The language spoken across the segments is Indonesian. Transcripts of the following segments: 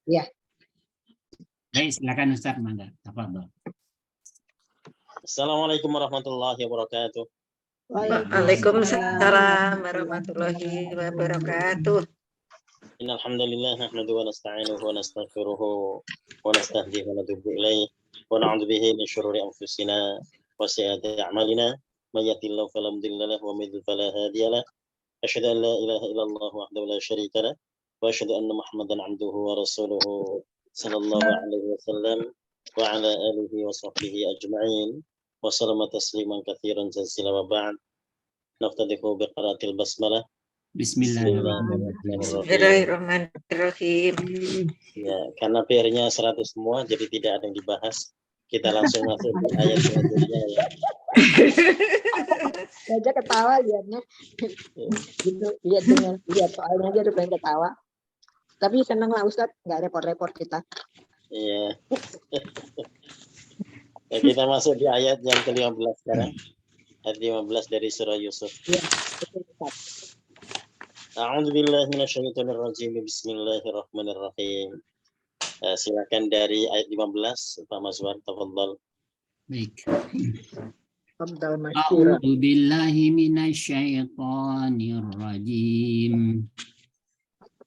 Ya. Baik, silakan Ustaz, mangga. Tafadhol. Assalamualaikum warahmatullahi wabarakatuh. Waalaikumsalam warahmatullahi wabarakatuh. Innal hamdalillah nahmaduhu wa nasta'inuhu wa nastaghfiruhu wa nastahdihi wa natubu ilaih wa na'udzu bihi min syururi anfusina wa sayyiati a'malina may yahdihillahu fala mudilla lahu wa may yudlil fala hadiya lahu. Asyhadu an la ilaha illallah wahdahu la syarika lahu wa asyhadu anna Muhammadan 'abduhu wa rasuluhu sallallahu alaihi wasallam wa ala alihi wa sahbihi ajma'in wa sallama tasliman katsiran jazila wa ba'd. Naftadihu bi qiraatil basmalah. Bismillahirrahmanirrahim. Bismillahirrahmanirrahim. Ya, karena PR-nya 100 semua, jadi tidak ada yang dibahas. Kita langsung masuk ke ayat selanjutnya ya. Aja ketawa liatnya. Gitu, lihat soalnya dia udah pengen ketawa. Tapi senang lah Ustaz, nggak repot-repot kita. Iya. Ya, kita masuk di ayat yang ke-15 sekarang. Ayat 15 dari surah Yusuf. Iya, betul Ustaz. A'udzubillahi minasyaitonirrajim. Bismillahirrahmanirrahim. Silakan dari ayat 15 Pak Mazwar, tafadhal. Baik. Tafadhal masyhur. A'udzu billahi minasyaitonir rajim.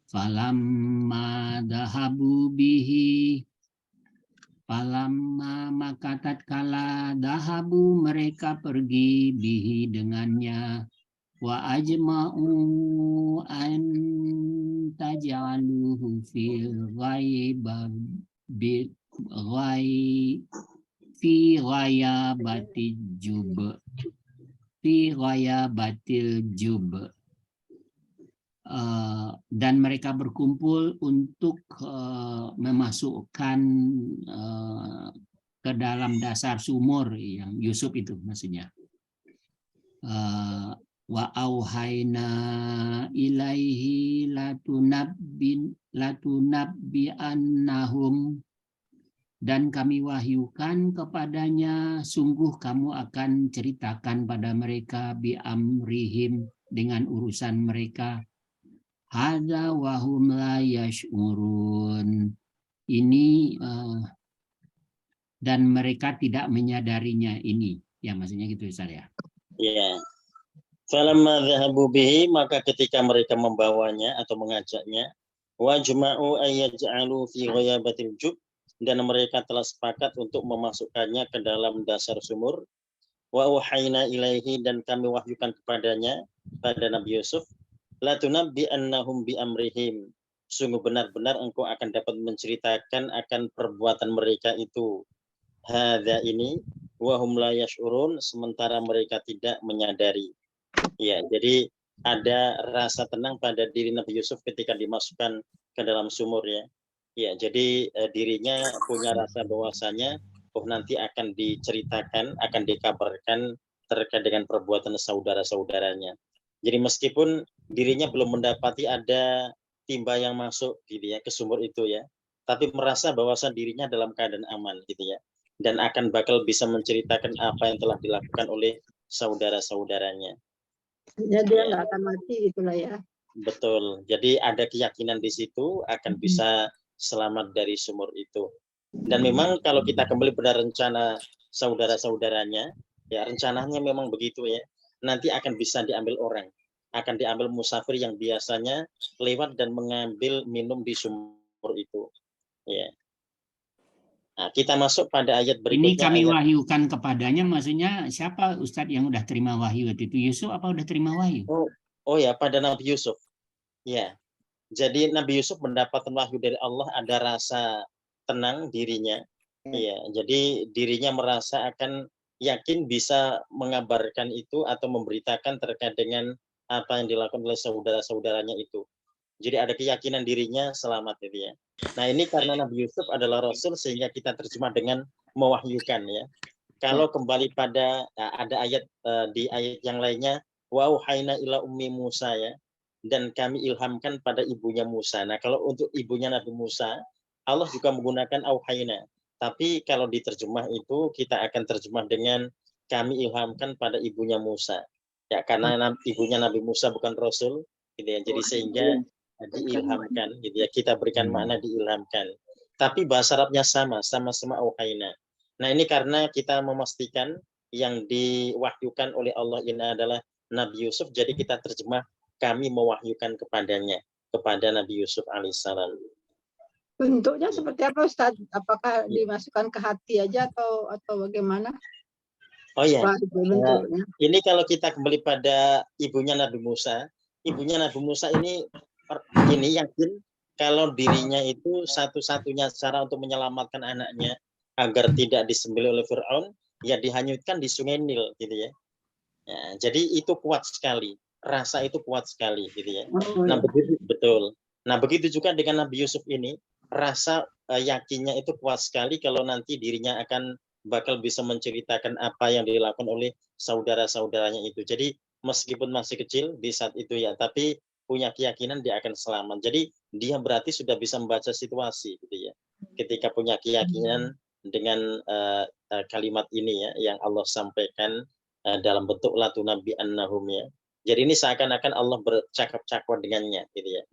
Falamma dhahabu bihi, falamma maka tatkala dhahabu mereka pergi bihi dengannya, wa ajma'u an taj'aluhu fil fi ghayabatil jub. Dan mereka berkumpul untuk memasukkan ke dalam dasar sumur yang Yusuf itu maksudnya. Wa auhayna ilaihi latunabbi annahum, dan kami wahyukan kepadanya, sungguh kamu akan ceritakan pada mereka bi amrihim, dengan urusan mereka. Hadza wa hum la yash'urun. Ini dan mereka tidak menyadarinya ini. Ya maksudnya gitu Ustaz ya. Ya. Falamma dhahabu bihi, maka ketika mereka membawanya atau mengajaknya, wa jma'u ayyaj'alu fi ghayabatil jub, dan mereka telah sepakat untuk memasukkannya ke dalam dasar sumur. Wa uhayna ilaihi, dan kami wahyukan kepadanya, pada Nabi Yusuf, la tunabbi annahum bi amrihim, sungguh benar-benar engkau akan dapat menceritakan akan perbuatan mereka itu. Hadza ini wa hum la yash'urun, sementara mereka tidak menyadari. Ya, jadi ada rasa tenang pada diri Nabi Yusuf ketika dimasukkan ke dalam sumur ya. Ya, jadi dirinya punya rasa bahwasanya nanti akan diceritakan, akan dikabarkan terkait dengan perbuatan saudara-saudaranya. Jadi meskipun dirinya belum mendapati ada timba yang masuk gitu ya ke sumur itu ya, tapi merasa bahwasanya dirinya dalam keadaan aman gitu ya, dan akan bakal bisa menceritakan apa yang telah dilakukan oleh saudara-saudaranya. Jadi dia nggak akan mati itulah ya. Betul. Jadi ada keyakinan di situ akan bisa selamat dari sumur itu. Dan memang kalau kita kembali pada rencana saudara-saudaranya, ya rencananya memang begitu ya. Nanti akan bisa diambil orang, akan diambil musafir yang biasanya lewat dan mengambil minum di sumur itu. Ya. Nah, kita masuk pada ayat berikutnya. Ini kami wahyukan kepadanya, maksudnya siapa Ustadz yang udah terima wahyu waktu itu? Yusuf apa udah terima wahyu? Oh ya, pada Nabi Yusuf. Ya. Jadi Nabi Yusuf mendapatkan wahyu dari Allah, ada rasa tenang dirinya. Ya, jadi dirinya merasa akan yakin bisa mengabarkan itu atau memberitakan terkait dengan apa yang dilakukan oleh saudara-saudaranya itu. Jadi ada keyakinan dirinya selamat gitu ya. Nah ini karena Nabi Yusuf adalah Rasul sehingga kita terjemah dengan mewahyukan ya. Kalau kembali pada ada ayat di ayat yang lainnya, wa auhayna ila ummi Musa ya, dan kami ilhamkan pada ibunya Musa. Nah kalau untuk ibunya Nabi Musa, Allah juga menggunakan auhayna. Tapi kalau diterjemah itu kita akan terjemah dengan kami ilhamkan pada ibunya Musa. Ya karena ibunya Nabi Musa bukan Rasul, gitu ya. Jadi sehingga diilhamkan, gitu ya. Kita berikan makna diilhamkan. Tapi bahasa Arabnya sama-sama auhayna. Nah ini karena kita memastikan yang diwahyukan oleh Allah ini adalah Nabi Yusuf, jadi kita terjemah kami mewahyukan kepadanya, kepada Nabi Yusuf alaihissalam. Bentuknya seperti apa Ustaz? Apakah dimasukkan ke hati aja atau bagaimana? Oh ya, Bentuknya. ini kalau kita kembali pada ibunya Nabi Musa ini yakin kalau dirinya itu satu-satunya cara untuk menyelamatkan anaknya agar tidak disembelih oleh Fir'aun, ya dihanyutkan di Sungai Nil, gitu ya. Ya, jadi itu kuat sekali, rasa itu kuat sekali, gitu ya. Nah begitu betul. Nah begitu juga dengan Nabi Yusuf ini, rasa yakinnya itu kuat sekali kalau nanti dirinya akan bakal bisa menceritakan apa yang dilakukan oleh saudara-saudaranya itu. Jadi meskipun masih kecil di saat itu ya, tapi punya keyakinan dia akan selamat. Jadi dia berarti sudah bisa membaca situasi, gitu ya. Ketika punya keyakinan dengan kalimat ini ya, yang Allah sampaikan dalam bentuk latu nabi annahum ya. Jadi ini seakan-akan Allah bercakap-cakap dengannya, gitu ya.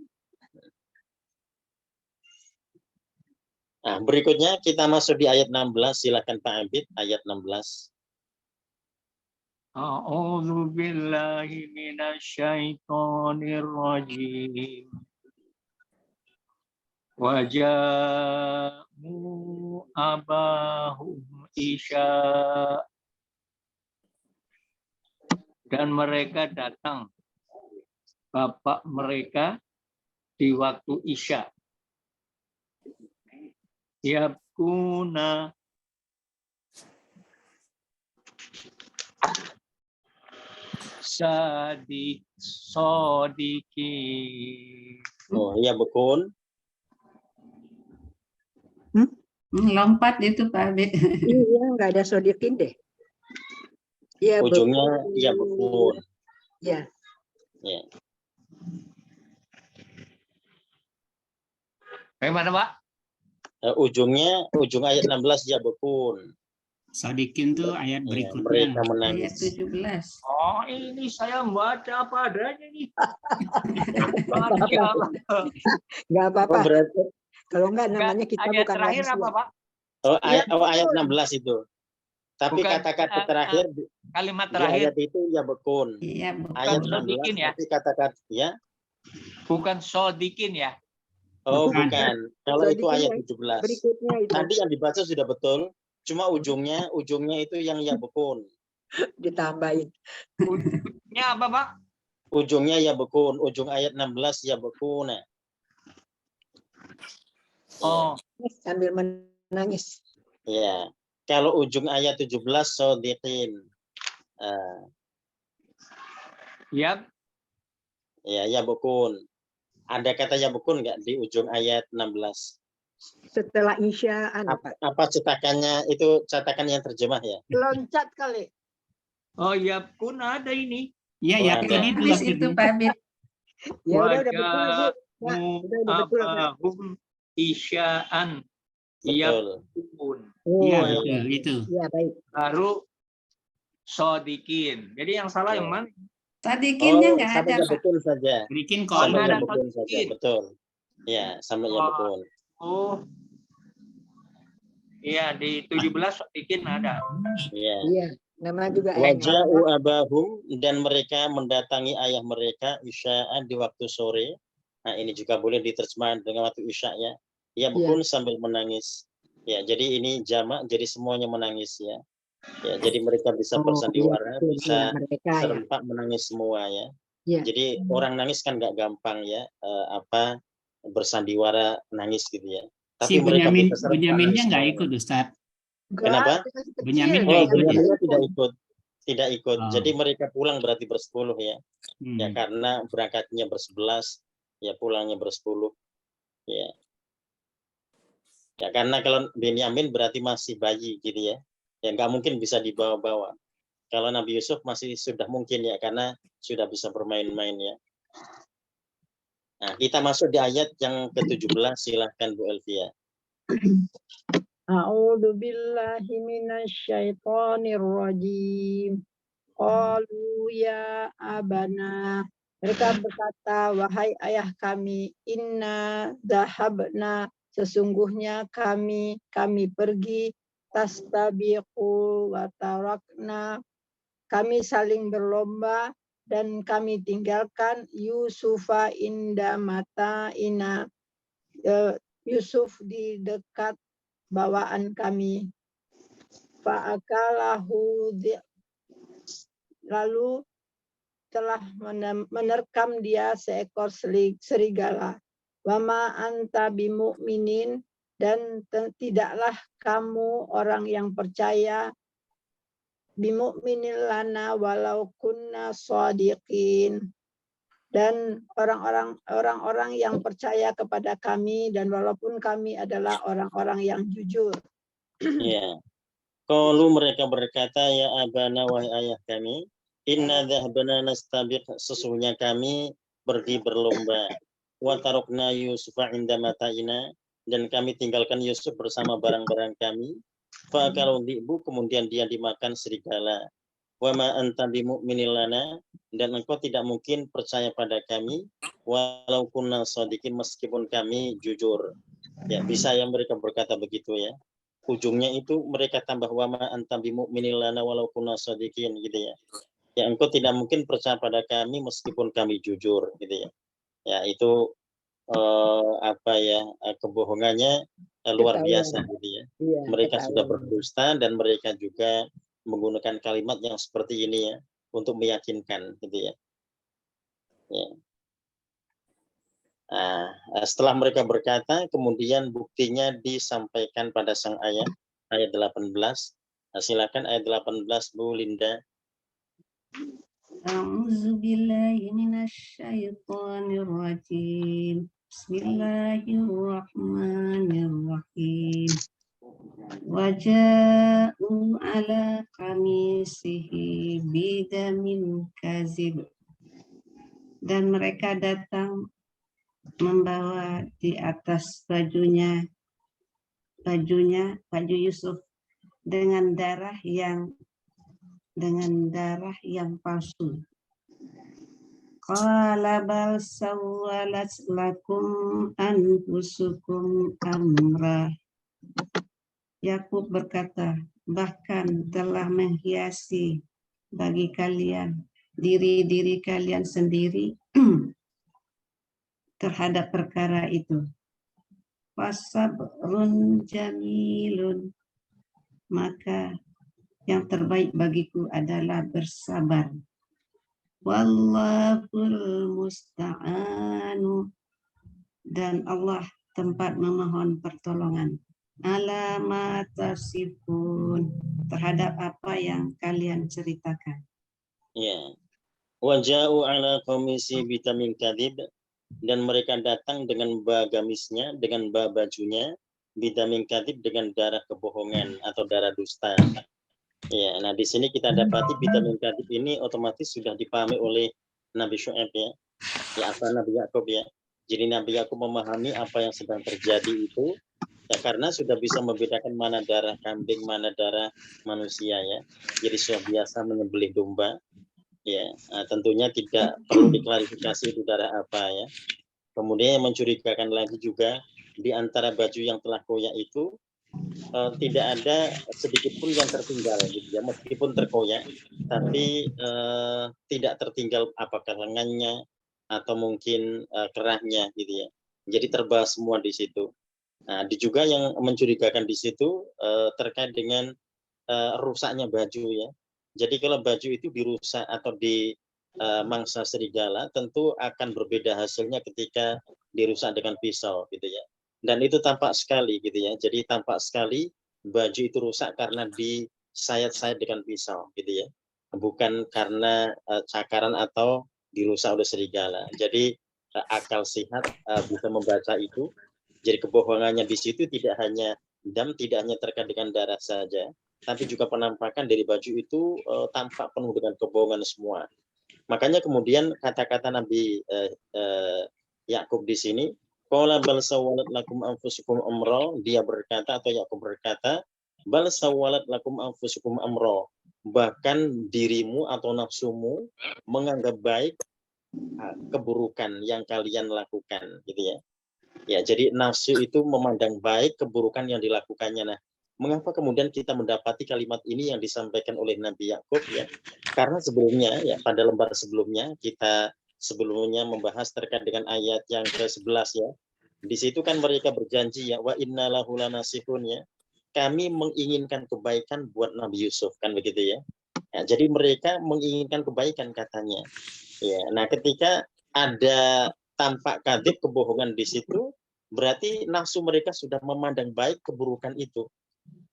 Nah, berikutnya kita masuk di ayat 16. Silakan Pak Abid, ayat 16. A'udzu billahi minasyaitonir rajim. Wa ja'u abahum isya, dan mereka datang bapak mereka di waktu isya. Yabkuna sodiki. Oh ya bekun. Lompat itu Pak Abid. Iya, nggak ada sodikin deh. Iya, Ujungnya ya bekun. Ya. Ya. Bagaimana Pak? Ujung ayat 16 ya bekun. Sodikin tuh ayat Ya, berikutnya. mereka Ayat menangis. 17. Oh, ini saya baca apa adanya nih. Nggak Oh, apa-apa. berarti Kalau nggak namanya kita ayat bukan terakhir manusia. apa Pak? ayat 16 itu. Tapi Bukan, kata-kata terakhir kalimat di terakhir ayat itu ya bekun. Iya, Ayat bukan 16 sodikin ya? tapi kata-kata ya. Bukan sodikin ya? Oh, Bukan. bukan. Kalau itu Sodikin ayat yang 17. Berikutnya itu Tadi yang dibaca sudah betul. Cuma ujungnya itu yang ya bekun. ditambahin. Ujungnya apa Pak? Ujungnya ya bekun. Ujung ayat 16 ya bekun. Oh, Sambil menangis. Ya. Kalau ujung ayat 17 sodiqin. ya. Ya bekun. Ada kata ya bekun nggak di ujung ayat 16? Setelah isyaan Apa cetakannya itu cetakan yang terjemah ya? loncat kali. Oh ya pun ada ini. Iya, Oh, ya ada. tadi itu Habis itu akhirnya. Pak Abid. Ya udah betul lagi. Ya, udah betul lagi. Abahum isya'an. Iya Betul. pun. Iya, Oh, betul itu. ya baik. Baru sodikin. Jadi yang salah yang mana? Sadikinnya nggak ada sampai ya Pak. bekun saja. Bikin Oh, Sampai nggak ya ada bekun saja, sodikin. betul. Ya, sampai ya Oh. bekun. Oh. Iya, di 17 sodikin ada. Ya. Iya, nama juga ayat Waja'u abahum, dan mereka mendatangi ayah mereka isya'an di waktu sore. Nah, ini juga boleh diterjemahkan dengan waktu isya ya. Ya bekun sambil menangis. Ya, jadi ini jamak, jadi semuanya menangis ya. Ya, jadi mereka bisa bersandiwara, bisa mereka ya. serempak menangis semua ya. Iya. Jadi orang nangis kan nggak gampang ya, bersandiwara nangis gitu ya. Si Tapi mereka bisa serempak Benyaminnya nangis nggak semuanya. ikut Ustaz. Kenapa? Benyamin Oh, nggak ikut ya? Benyaminnya tidak ikut. Oh. Jadi mereka pulang berarti bersepuluh ya. Ya Hmm. karena berangkatnya ber-11, ya pulangnya ber-10. Ya. Ya karena kalau Benyamin berarti masih bayi gitu ya. Ya nggak mungkin bisa dibawa-bawa. Kalau Nabi Yusuf masih sudah mungkin ya karena sudah bisa bermain-main ya. Nah, kita masuk di ayat yang ke-17, silahkan Bu Elvia. A'udzu billahi minasyaitonir rajim. Qalu ya abana Mereka berkata, wahai ayah kami, inna dhahabna, sesungguhnya kami pergi, tastabiqu wa tarakna, kami saling berlomba dan kami tinggalkan Yusufa inda mata ina, Yusuf di dekat bawaan kami. Fa'akalahu, lalu telah menerkam dia seekor serigala. Wama anta bimu'minin, dan tidaklah kamu orang yang percaya, bimu'minin lana walau kunna shadiqin, dan orang-orang yang percaya kepada kami dan walaupun kami adalah orang-orang yang jujur. Ya. Qalu, mereka berkata, ya abana, wahai ayah kami, inna dhahabna nastabiq, sesungguhnya kami pergi berlomba, wa tarokna Yusufa inda mata'ina, dan kami tinggalkan Yusuf bersama barang-barang kami. Fa kalau dibu, kemudian dia dimakan serigala. Wa ma anta bimu'minin lana, dan engkau tidak mungkin percaya pada kami walau kunna shadiqin, meskipun kami jujur. Ya, bisa yang mereka berkata begitu ya. Ujungnya itu mereka tambah wama anta bimu'minin lana walau kunna shadiqin gitu ya. Ya, engkau tidak mungkin percaya pada kami meskipun kami jujur gitu ya. Ya, itu kebohongannya luar biasa gitu ya. Iya, Mereka sudah ketahuan. berdusta dan mereka juga menggunakan kalimat yang seperti ini ya untuk meyakinkan gitu ya. Ya. Nah, setelah mereka berkata, kemudian buktinya disampaikan pada sang ayat 18. Nah, silakan ayat 18 Bu Linda. A'udzu billahi minasyaitonir rajim. Bismillahirrahmanirrahim. Waja'u ala qamisihi bidamin kazib. Dan mereka datang membawa di atas baju Yusuf dengan darah yang palsu. Qala bal sawwalat lakum anfusukum amra. Yakub berkata, bahkan telah menghiasi bagi kalian diri kalian sendiri terhadap perkara itu. Fasabrun jamilun, maka yang terbaik bagiku adalah bersabar. Wallahul musta'anu, dan Allah tempat memohon pertolongan. Ala ma tasifun, terhadap apa yang kalian ceritakan. Ya. Waja'u ala qamisi bitamin kadhib, dan mereka datang dengan gamisnya, dengan bajunya, bitamin kadhib, dengan darah kebohongan atau darah dusta. Ya, nah di sini kita dapati bitamin kadhib ini otomatis sudah dipahami oleh Nabi Syu'aib ya. Ya, apa Nabi Yakub ya. Jadi Nabi Yakub memahami apa yang sedang terjadi itu ya, karena sudah bisa membedakan mana darah kambing, mana darah manusia ya. Jadi sudah biasa menyembelih domba. Ya, tentunya tidak perlu diklarifikasi itu darah apa ya. Kemudian yang mencurigakan lagi juga di antara baju yang telah koyak itu tidak ada sedikit pun yang tertinggal gitu ya, meskipun terkoyak tapi tidak tertinggal apakah lengannya atau mungkin kerahnya gitu ya. Jadi terbahas semua di situ. Nah, juga yang mencurigakan di situ terkait dengan rusaknya baju ya. Jadi kalau baju itu dirusak atau di mangsa serigala, tentu akan berbeda hasilnya ketika dirusak dengan pisau gitu ya. Dan itu tampak sekali gitu ya. Jadi tampak sekali baju itu rusak karena disayat-sayat dengan pisau gitu ya. Bukan karena cakaran atau dirusak oleh serigala. Jadi akal sehat bisa membaca itu. Jadi kebohongannya di situ tidak hanya terkait dengan darah saja, tapi juga penampakan dari baju itu tampak penuh dengan kebohongan semua. Makanya kemudian kata-kata Nabi Yakub di sini, qala bal sawwalat lakum anfusukum amra, dia berkata atau Yakub berkata, bal sawwalat lakum anfusukum amra, bahkan dirimu atau nafsumu menganggap baik keburukan yang kalian lakukan, gitu ya. Ya, jadi nafsu itu memandang baik keburukan yang dilakukannya. Nah, mengapa kemudian kita mendapati kalimat ini yang disampaikan oleh Nabi Yakub ya? Karena sebelumnya ya pada lembar sebelumnya kita sebelumnya membahas terkait dengan ayat yang ke-11 ya. Di situ kan mereka berjanji ya wa inna lahu lanasihun ya. Kami menginginkan kebaikan buat Nabi Yusuf kan begitu ya. Ya, jadi mereka menginginkan kebaikan katanya. Ya, nah ketika ada tampak kadzib kebohongan di situ, berarti nafsu mereka sudah memandang baik keburukan itu.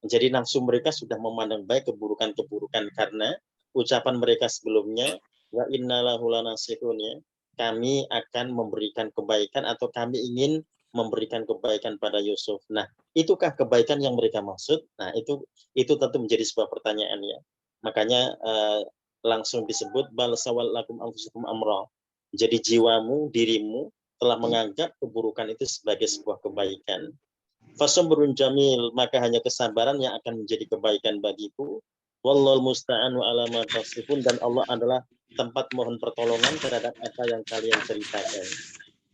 Jadi nafsu mereka sudah memandang baik keburukan-keburukan karena ucapan mereka sebelumnya wa innalahu lanasihun ya. Kami akan memberikan kebaikan atau kami ingin memberikan kebaikan pada Yusuf. Nah, itukah kebaikan yang mereka maksud? Nah, itu tentu menjadi sebuah pertanyaan ya. Makanya langsung disebut bal sawal lakum anfusukum amra. Jadi jiwamu, dirimu telah menganggap keburukan itu sebagai sebuah kebaikan. Fasabrun jamil, maka hanya kesabaran yang akan menjadi kebaikan bagiku. Wallahul musta'an wa ala ma tasifun, dan Allah adalah tempat mohon pertolongan terhadap apa yang kalian ceritakan.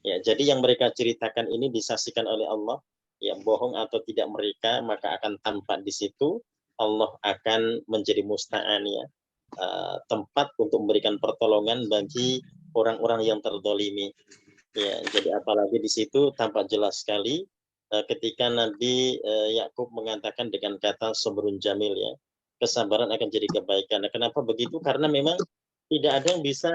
Ya, jadi yang mereka ceritakan ini disaksikan oleh Allah, ya bohong atau tidak mereka, maka akan tampak di situ Allah akan menjadi musta'an ya. Tempat untuk memberikan pertolongan bagi orang-orang yang terdolimi. Ya, jadi apalagi di situ tampak jelas sekali ketika Nabi Yakub mengatakan dengan kata sabrun jamil ya, kesabaran akan jadi kebaikan. Nah, kenapa begitu? Karena memang tidak ada yang bisa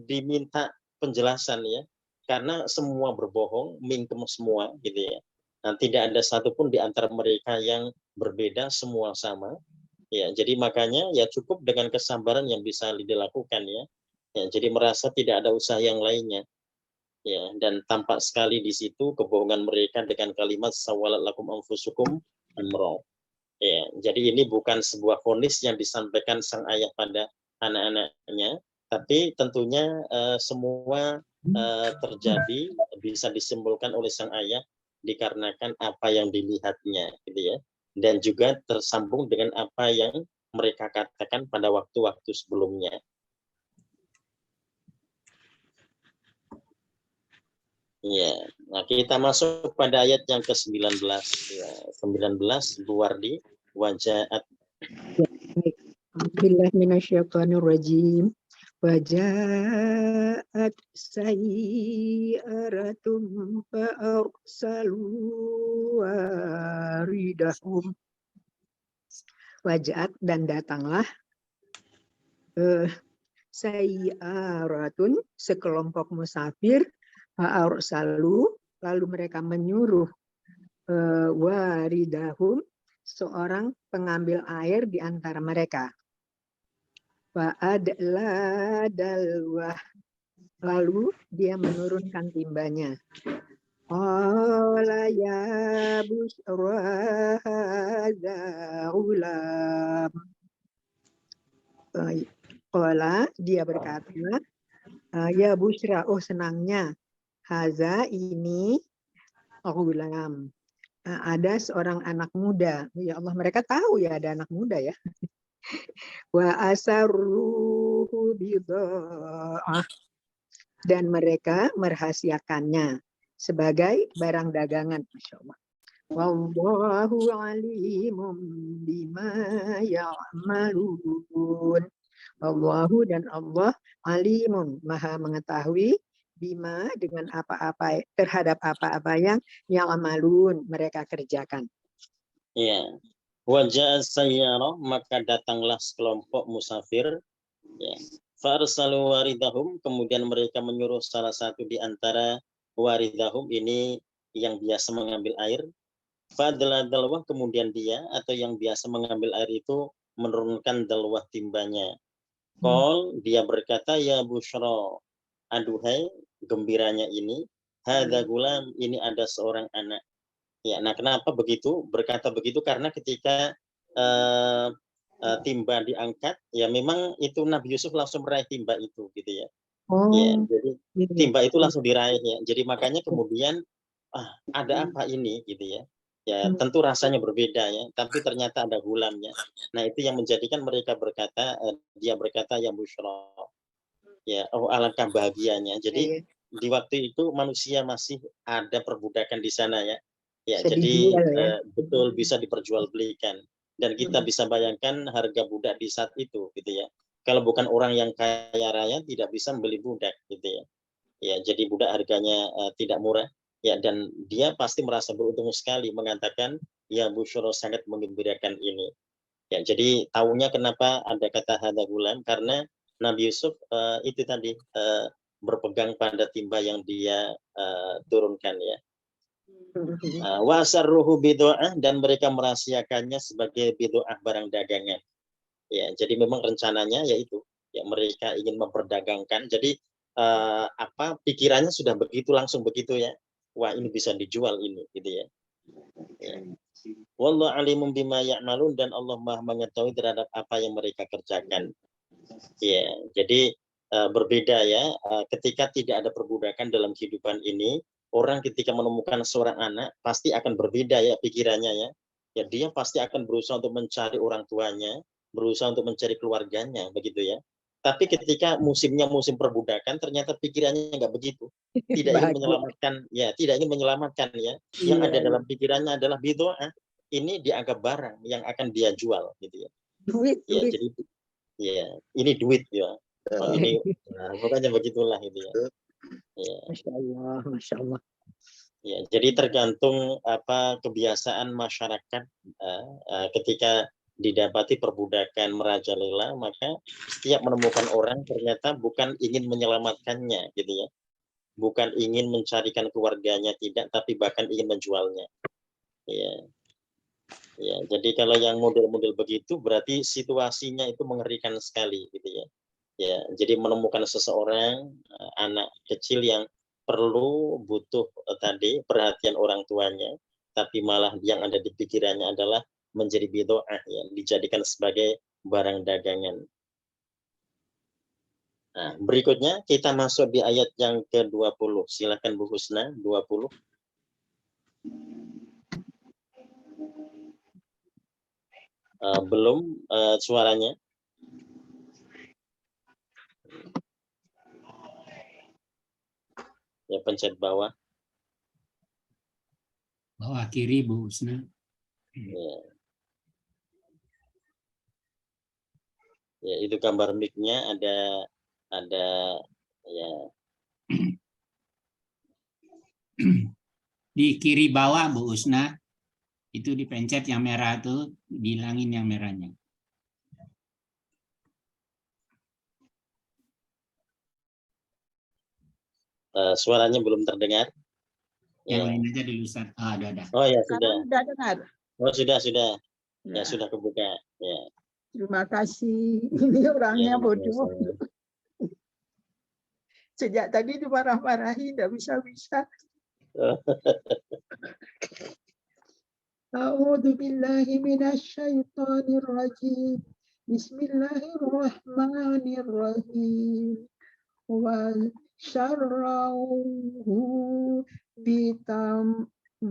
diminta penjelasan ya, karena semua berbohong, mingkem semua gitu ya. Nah, tidak ada satupun di antara mereka yang berbeda, semua sama. Ya, jadi makanya ya cukup dengan kesabaran yang bisa dilakukan ya. Ya, jadi merasa tidak ada usaha yang lainnya. Ya, dan tampak sekali di situ kebohongan mereka dengan kalimat sawalat lakum anfusukum amra. Ya, jadi ini bukan sebuah vonis yang disampaikan sang ayah pada anak-anaknya, tapi tentunya semua terjadi bisa disimpulkan oleh sang ayah dikarenakan apa yang dilihatnya gitu ya. Dan juga tersambung dengan apa yang mereka katakan pada waktu-waktu sebelumnya. Ya, nah kita masuk pada ayat yang ke-19. Ya, 19 luar di wajahat. Bismillah minasyaitonirrajim. Waja'at sayyi'aratun fa'arsalu waridahum. Waja'at, dan datanglah sayyi'aratun, sekelompok musafir, fa'arsalu, lalu mereka menyuruh waridahum, seorang pengambil air di antara mereka. Fa'adla dalwah, lalu dia menurunkan timbanya. Qala ya busra hadza ulam. Qala, dia berkata, ya busra, oh senangnya, haza, ini, ulam, ada seorang anak muda. Ya Allah, mereka tahu ya ada anak muda ya. Wa asarruhu bidha'ah, dan mereka merahasiakannya sebagai barang dagangan. Masya Allah. Wallahu alimum bima ya'malun. Wallahu, dan Allah, alimun, maha mengetahui, bima, dengan apa-apa, terhadap apa-apa yang ya'malun, mereka kerjakan. Ya. Wajah sayyarah, maka datanglah sekelompok musafir. Ya. Farsalu waridahum, kemudian mereka menyuruh salah satu di antara waridahum, ini yang biasa mengambil air. Fadla dalwah, kemudian dia atau yang biasa mengambil air itu menurunkan dalwah timbanya. Qol, dia berkata, ya busyra, aduhai gembiranya ini, hadza gulam, ini ada seorang anak. Ya, nah kenapa begitu? Berkata begitu karena ketika timba diangkat, ya memang itu Nabi Yusuf langsung meraih timba itu, gitu ya. Ya, jadi timba itu langsung diraih ya. Jadi makanya kemudian ada apa ini, gitu ya. Ya tentu rasanya berbeda ya, tapi ternyata ada gulamnya. Nah itu yang menjadikan mereka berkata, dia berkata ya busyra. Ya, oh alangkah bahagianya. Jadi Ya, di waktu itu manusia masih ada perbudakan di sana ya. Ya, bisa jadi dijual ya. betul bisa diperjualbelikan. Dan kita Hmm. bisa bayangkan harga budak di saat itu gitu ya. Kalau bukan orang yang kaya raya tidak bisa membeli budak gitu ya. Ya, jadi budak harganya tidak murah. Ya, dan dia pasti merasa beruntung sekali mengatakan ya Busyra sangat menggembirakan ini. Ya, jadi tahunya kenapa ada kata hada gulam karena Nabi Yusuf itu tadi berpegang pada timba yang dia turunkan ya. Wasarruhu bidoah dan mereka merahasiakannya sebagai bidoah barang dagangan. Ya, jadi memang rencananya yaitu ya mereka ingin memperdagangkan. Jadi pikirannya sudah begitu langsung begitu ya. Wah, ini bisa dijual ini gitu ya. Ya. Wallahu alimun bima ya'malun dan Allah Maha mengetahui terhadap apa yang mereka kerjakan. Ya, jadi berbeda ya ketika tidak ada perbudakan dalam kehidupan ini, orang ketika menemukan seorang anak pasti akan berbeda ya pikirannya ya. Ya dia pasti akan berusaha untuk mencari orang tuanya, berusaha untuk mencari keluarganya begitu ya. Tapi ketika musimnya musim perbudakan ternyata pikirannya nggak begitu. Tidak ingin Bahagia. menyelamatkan ya, tidak ingin menyelamatkan ya. Yang Iya, ada iya. dalam pikirannya adalah bidoa. Ini dianggap barang yang akan dia jual gitu ya. Duit, Ya, duit. jadi ya, ini duit ya. Oh, ini pokoknya begitulah gitu ya. Ya. Masya Allah, Masya Allah. Ya, jadi tergantung kebiasaan masyarakat ketika didapati perbudakan merajalela, maka setiap menemukan orang ternyata bukan ingin menyelamatkannya gitu ya. Bukan ingin mencarikan keluarganya tidak, tapi bahkan ingin menjualnya. Ya. Ya, jadi kalau yang model-model begitu berarti situasinya itu mengerikan sekali gitu ya. Ya, jadi menemukan seseorang anak kecil yang butuh tadi perhatian orang tuanya, tapi malah yang ada di pikirannya adalah menjadi bidoah ya, dijadikan sebagai barang dagangan. Nah, berikutnya kita masuk di ayat yang ke-20. Silakan Bu Husna, 20. Belum suaranya. Ya, pencet bawah. Bawah kiri Bu Husna. Ya. Ya, itu gambar mic-nya ada ya. Di kiri bawah Bu Husna, itu dipencet yang merah tuh, dihilangin yang merahnya. Suaranya belum terdengar. Yang Ya. lain aja dulu Ustaz. Ada. Oh ya Sekarang sudah. sudah dengar. Oh sudah. Ya, Ya, sudah kebuka. Ya. terima kasih. Ini orangnya Ya, bodoh. sama-sama. Sejak tadi dimarah-marahi, tidak bisa-bisa. A'udzu billahi minasyaitonir rajim. Bismillahirrahmanirrahim. Wa syarrahu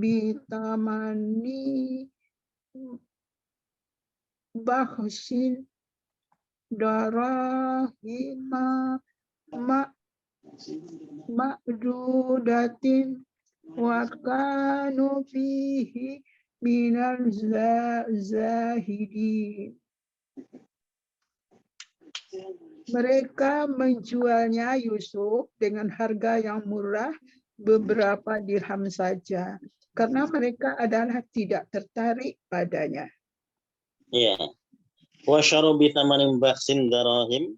bitamani bahsin darahima ma'dudatin wa kanu fihi minal zahidin. Mereka menjualnya Yusuf dengan harga yang murah beberapa dirham saja karena mereka adalah tidak tertarik padanya. Iya. Wa syaru bi thamanin bahsin darahim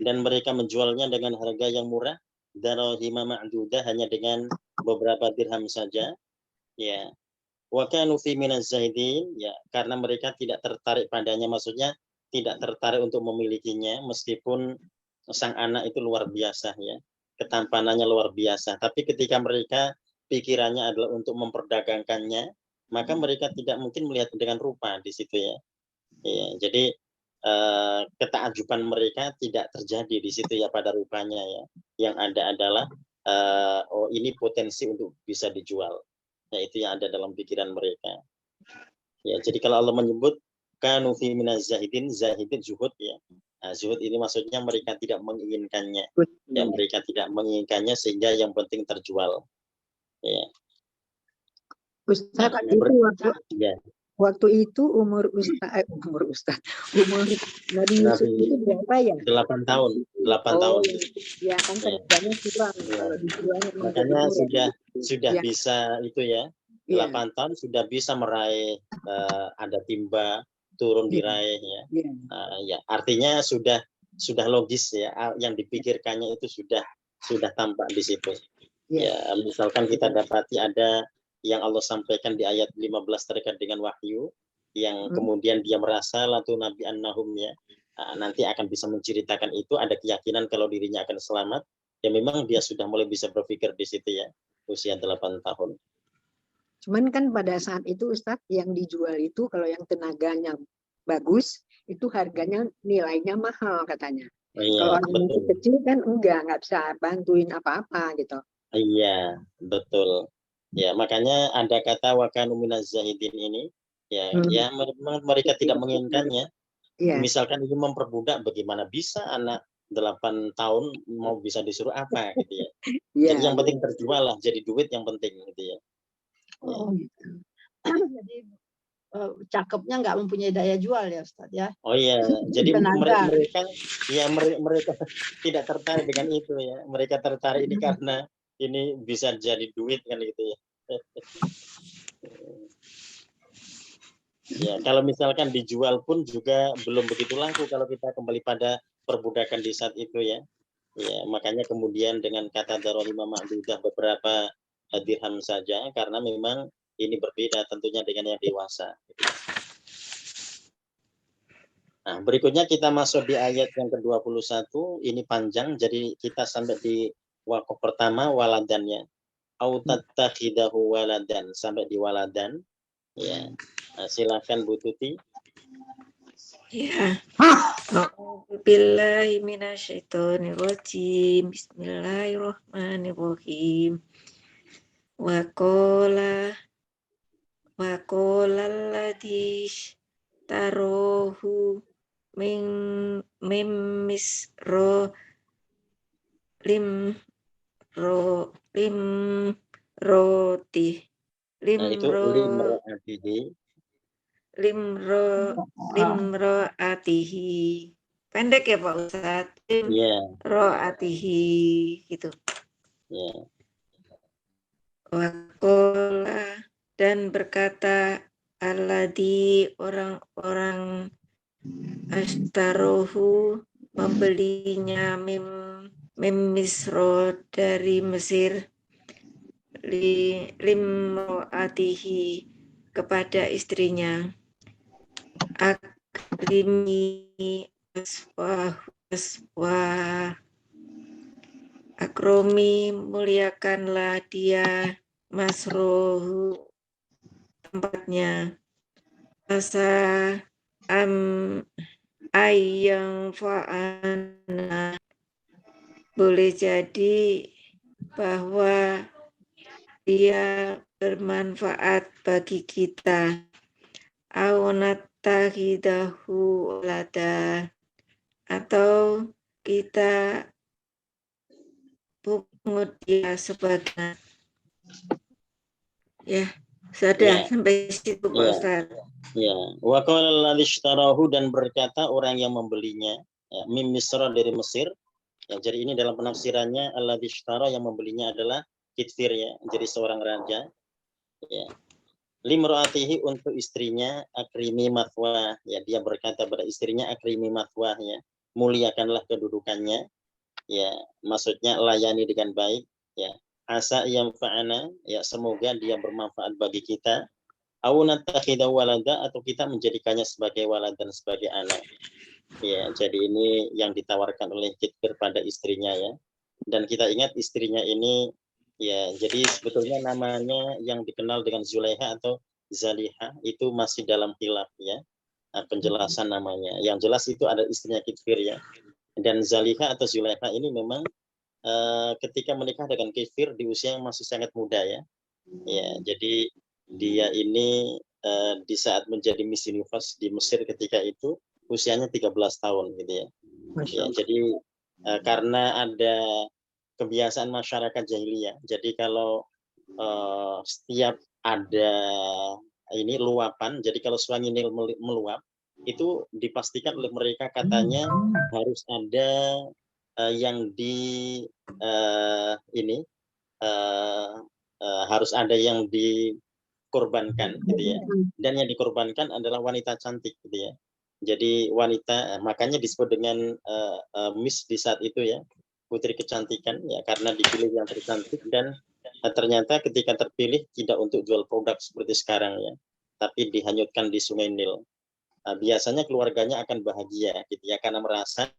dan mereka menjualnya dengan harga yang murah darahima ma'dudah hanya dengan beberapa dirham saja. Ya. Wa kanu fi minaz zahidin ya karena mereka tidak tertarik padanya maksudnya tidak tertarik untuk memilikinya meskipun sang anak itu luar biasa ya. Ketampanannya luar biasa, tapi ketika mereka pikirannya adalah untuk memperdagangkannya, maka mereka tidak mungkin melihat dengan rupa di situ ya. Ya, jadi ketakjuban mereka tidak terjadi di situ ya pada rupanya ya. Yang ada adalah oh ini potensi untuk bisa dijual. Ya, itu yang ada dalam pikiran mereka. Ya, jadi kalau Allah menyebut kanu fi minaz zahidin, zahidin zuhud ya. Nah, zuhud ini maksudnya mereka tidak menginginkannya. Ya, mereka tidak menginginkannya sehingga yang penting terjual. Ya. Ustaz, Nah, itu ya. waktu itu umur Nabi Yusuf Nabi itu berapa ya? 8 tahun, 8 Oh, tahun. ya kan Ya. kerjanya kurang Ya. kalau dijual menjadi Makanya murah. sudah Ya. bisa itu ya. Iya. 8 tahun sudah bisa meraih ada timba turun Iya. diraih ya. Iya. Ya, artinya sudah logis ya, yang dipikirkannya itu sudah tampak di situ. Iya. Ya, misalkan kita dapati ada yang Allah sampaikan di ayat 15 terkait dengan wahyu yang kemudian dia merasa latu nabi annahum ya. Nanti akan bisa menceritakan itu, ada keyakinan kalau dirinya akan selamat. Ya memang dia sudah mulai bisa berpikir di situ ya, usia 8 tahun. Cuman kan pada saat itu Ustadz yang dijual itu kalau yang tenaganya bagus itu harganya nilainya mahal katanya. Iya, Kalau orang masih kecil kan nggak bisa bantuin apa-apa gitu. Iya, betul. Ya, makanya ada kata wakanu minaz zahidin ini ya, ya memang mereka tidak menginginkannya. Iya. Misalkan ini memperbudak, bagaimana bisa anak 8 tahun mau bisa disuruh apa gitu ya. Jadi yang penting terjual lah, jadi duit yang penting gitu ya. Oh, gitu. Jadi cakepnya nggak mempunyai daya jual ya Ustaz ya. Oh iya, jadi Tenaga. mereka tidak tertarik dengan itu ya. Mereka tertarik ini karena ini bisa jadi duit kan gitu ya. Ya, kalau misalkan dijual pun juga belum begitu laku kalau kita kembali pada perbudakan di saat itu ya. Ya, makanya kemudian dengan kata darolima ma'dudah beberapa dirham saja karena memang ini berbeda tentunya dengan yang dewasa. Nah, berikutnya kita masuk di ayat yang ke-21, ini panjang jadi kita sampai di wakaf pertama waladannya. Au tattakhidahu waladan sampai di waladan. Ya. Nah, silakan Bu Tuti. Ya. Billahi minasyaitonirrajim. Bismillahirrahmanirrahim. Wa qala alladzi tarohu min misro lim roti limroatihi. Pendek ya Pak Ustadz. Limroatihi gitu. Wakola dan berkata alladzi orang-orang astarohu membelinya mim Misro dari Mesir limroatihi kepada istrinya akrimi akromi muliakanlah dia masrohu tempatnya asa ayang fa'ana boleh jadi bahwa dia bermanfaat bagi kita aunatahidahu lada atau kita pungut dia sebagai ya sudah sampai situ Pak Ustaz. Ya, wa qala alladzi ishtarahu dan berkata orang yang membelinya ya, mim Misra dari Mesir. Ya, jadi ini dalam penafsirannya alladzi ishtara yang membelinya adalah Kitfir ya, jadi seorang raja. Ya. Limroatihi untuk istrinya akrimi mathwah ya, dia berkata pada istrinya akrimi mathwah ya, muliakanlah kedudukannya ya, maksudnya layani dengan baik ya, asa yang fa'ana ya, semoga dia bermanfaat bagi kita au natakhidahu walada atau kita menjadikannya sebagai walad dan sebagai anak ya. Jadi ini yang ditawarkan oleh Kitfir pada istrinya ya, dan kita ingat istrinya ini ya, jadi sebetulnya namanya yang dikenal dengan Zulaiha atau Zaliha itu masih dalam khilaf ya, penjelasan namanya. Yang jelas itu ada istrinya Kitfir ya. Dan Zaliha atau Zulaiha ini memang ketika menikah dengan Kitfir di usia yang masih sangat muda ya. Ya, jadi dia ini di saat menjadi Miss Universe di Mesir ketika itu usianya 13 tahun gitu ya. Masya Ya, Allah. jadi karena ada kebiasaan masyarakat jahiliyah. Jadi kalau setiap ada ini luapan, jadi kalau Sungai Nil meluap, itu dipastikan oleh mereka katanya harus ada yang di ini harus ada yang dikorbankan gitu ya. Dan yang dikorbankan adalah wanita cantik gitu ya. Jadi wanita, makanya disebut dengan Miss di saat itu ya, putri kecantikan ya, karena dipilih yang tercantik. Dan ternyata ketika terpilih tidak untuk jual produk seperti sekarang ya, tapi dihanyutkan di Sungai Nil. Biasanya keluarganya akan bahagia gitu ya, karena merasa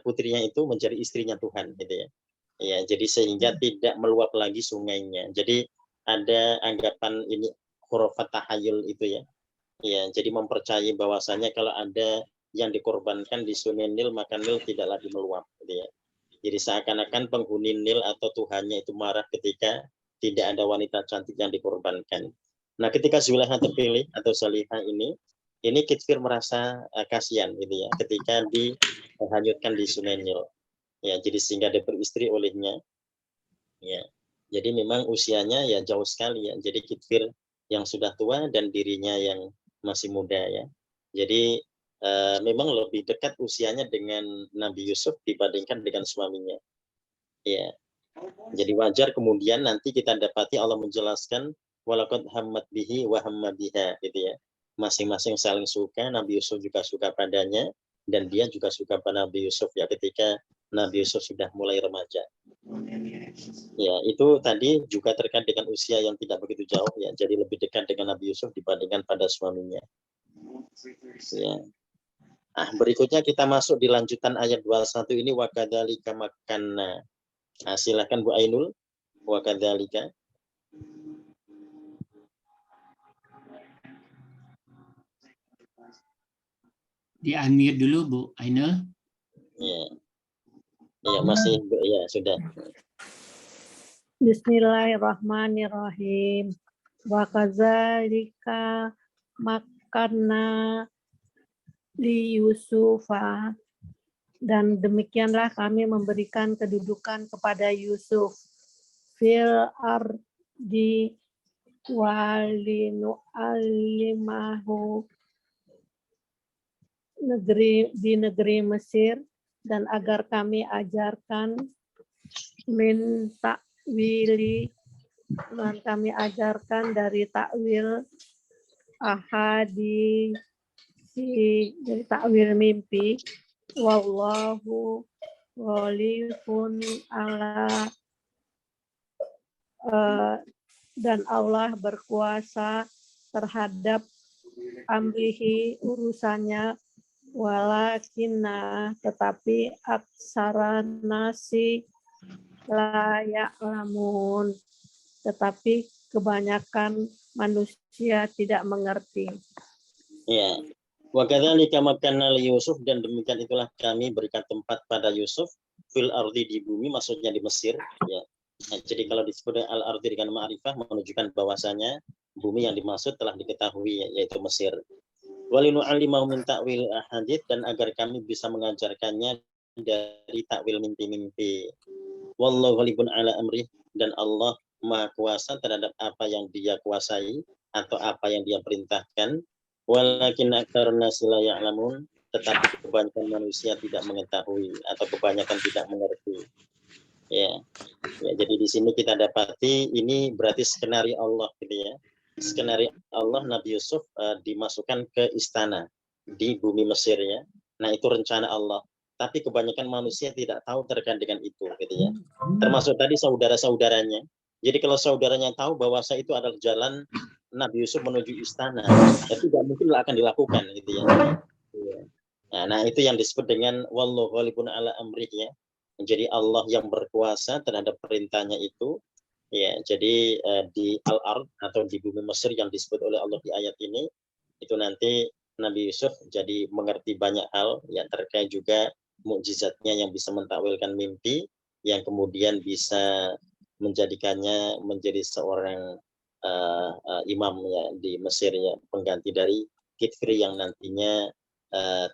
putrinya itu menjadi istrinya Tuhan gitu ya. Ya, jadi sehingga tidak meluap lagi sungainya. Jadi ada anggapan ini khurafat tahayul itu ya. Ya, jadi mempercayai bahwasanya kalau ada yang dikorbankan di Sungai Nil, maka Nil tidak lagi meluap gitu ya. Jadi seakan-akan penghuni Nil atau Tuhannya itu marah ketika tidak ada wanita cantik yang dikorbankan. Nah, ketika Zulaiha terpilih atau Salihah ini Kitfir merasa kasihan gitu ya, ketika dihanyutkan di Sungai Nil. Ya, jadi sehingga dia beristri olehnya. Ya, jadi memang usianya ya jauh sekali ya. Jadi Kitfir yang sudah tua dan dirinya yang masih muda ya. Jadi memang lebih dekat usianya dengan Nabi Yusuf dibandingkan dengan suaminya. Ya. Jadi wajar kemudian nanti kita dapati Allah menjelaskan walaqad hammat bihi wa hamma biha gitu ya. Masing-masing saling suka, Nabi Yusuf juga suka padanya dan dia juga suka pada Nabi Yusuf ya ketika Nabi Yusuf sudah mulai remaja. Ya, itu tadi juga terkait dengan usia yang tidak begitu jauh ya. Jadi lebih dekat dengan Nabi Yusuf dibandingkan pada suaminya. Ya. Nah, berikutnya kita masuk di lanjutan ayat 21 ini wa kadzalika makanna. Nah, silakan Bu Ainul. Wa kadzalika. Di-unmute dulu Bu Ainul. Ya. Ya, masih ya sudah. Bismillahirrahmanirrahim. Wa kadzalika makanna li Yusufa, dan demikianlah kami memberikan kedudukan kepada Yusuf fil ardi walinu'allimahu di negeri Mesir, dan agar kami ajarkan min ta'wili, dan kami ajarkan dari takwil dari takwil mimpi. Wallahu ghalibun ala dan Allah berkuasa terhadap amrihi urusannya, walakinna tetapi aksara nasi la ya'lamun, tetapi kebanyakan manusia tidak mengerti. Ya. Wa kadzalika makanna li Yusuf, dan demikian itulah kami berikan tempat pada Yusuf fil ardi, di bumi, maksudnya di Mesir ya. Nah, jadi kalau disebut al ardi dengan ma'rifah menunjukkan bahwasanya bumi yang dimaksud telah diketahui yaitu Mesir. Walinu'allimahu min ta'wil ahadits, dan agar kami bisa mengajarkannya dari takwil mimpi-mimpi. Wallahu ghalibun ala amri, dan Allah Maha kuasa terhadap apa yang Dia kuasai atau apa yang Dia perintahkan. Walakin aktsarun nasi la ya'lamun, tetapi kebanyakan manusia tidak mengetahui atau kebanyakan tidak mengerti. Ya. Ya, jadi di sini kita dapati ini berarti skenario Allah gitu ya. Skenario Allah, Nabi Yusuf dimasukkan ke istana di bumi Mesir ya. Nah, itu rencana Allah. Tapi kebanyakan manusia tidak tahu terkait dengan itu gitu ya. Termasuk tadi saudara-saudaranya. Jadi kalau saudaranya tahu bahwa itu adalah jalan Nabi Yusuf menuju istana, ya tidak mungkin akan dilakukan gitu ya. Nah, itu yang disebut dengan wallahu ghalibun ala amrih ya. Jadi Allah yang berkuasa terhadap perintahnya itu ya. Jadi di al-ard atau di bumi Mesir yang disebut oleh Allah di ayat ini, itu nanti Nabi Yusuf jadi mengerti banyak hal ya, terkait juga mukjizatnya yang bisa mentakwilkan mimpi, yang kemudian bisa menjadikannya menjadi seorang imam ya di Mesir ya, pengganti dari Kitfir yang nantinya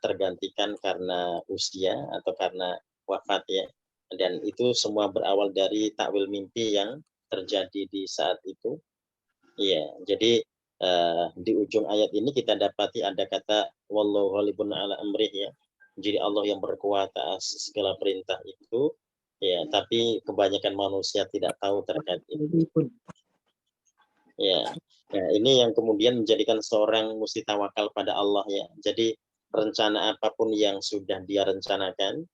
tergantikan karena usia atau karena wafat ya. Dan itu semua berawal dari takwil mimpi yang terjadi di saat itu. Iya, jadi di ujung ayat ini kita dapati ada kata wallahu ghalibun ala amrih ya. Jadi Allah yang berkuasa atas segala perintah itu ya, tapi kebanyakan manusia tidak tahu terkait itu. Ya. Nah, ini yang kemudian menjadikan seorang mesti tawakal pada Allah ya. Jadi rencana apapun yang sudah dia rencanakan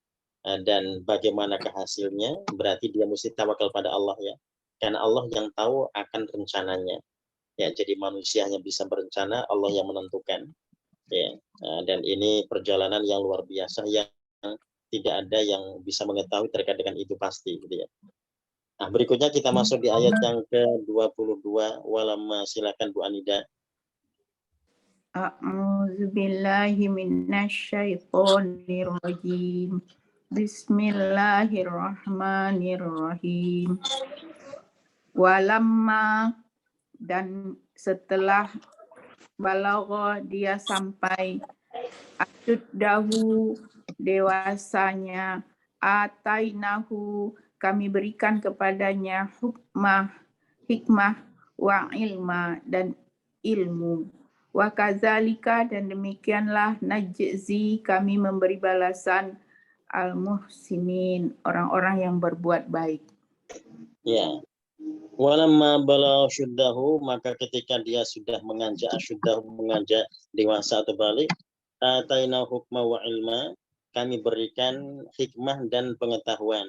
dan bagaimanakah hasilnya, berarti dia mesti tawakal pada Allah ya. Karena Allah yang tahu akan rencananya. Ya, jadi manusia hanya bisa berencana, Allah yang menentukan. Ya, dan ini perjalanan yang luar biasa yang tidak ada yang bisa mengetahui terkait dengan itu pasti gitu ya. Nah, berikutnya kita masuk di ayat yang ke-22. Walamma, silakan Bu Anida. A'udzu billahi minasyaitonir rajim. Bismillahirrahmanirrahim. Walamma, dan setelah balagha dia sampai asyuddahu dewasanya, atainahu kami berikan kepadanya hikmah wa ilma dan ilmu. Wa kadzalika, dan demikianlah najzi kami memberi balasan al-muhsinin, orang-orang yang berbuat baik. Ya. Walamma balagha syuddahu, maka ketika dia sudah menganjak asyuddahu, menganjak dewasa atau balik, ataina hukma wa ilma, kami berikan hikmah dan pengetahuan.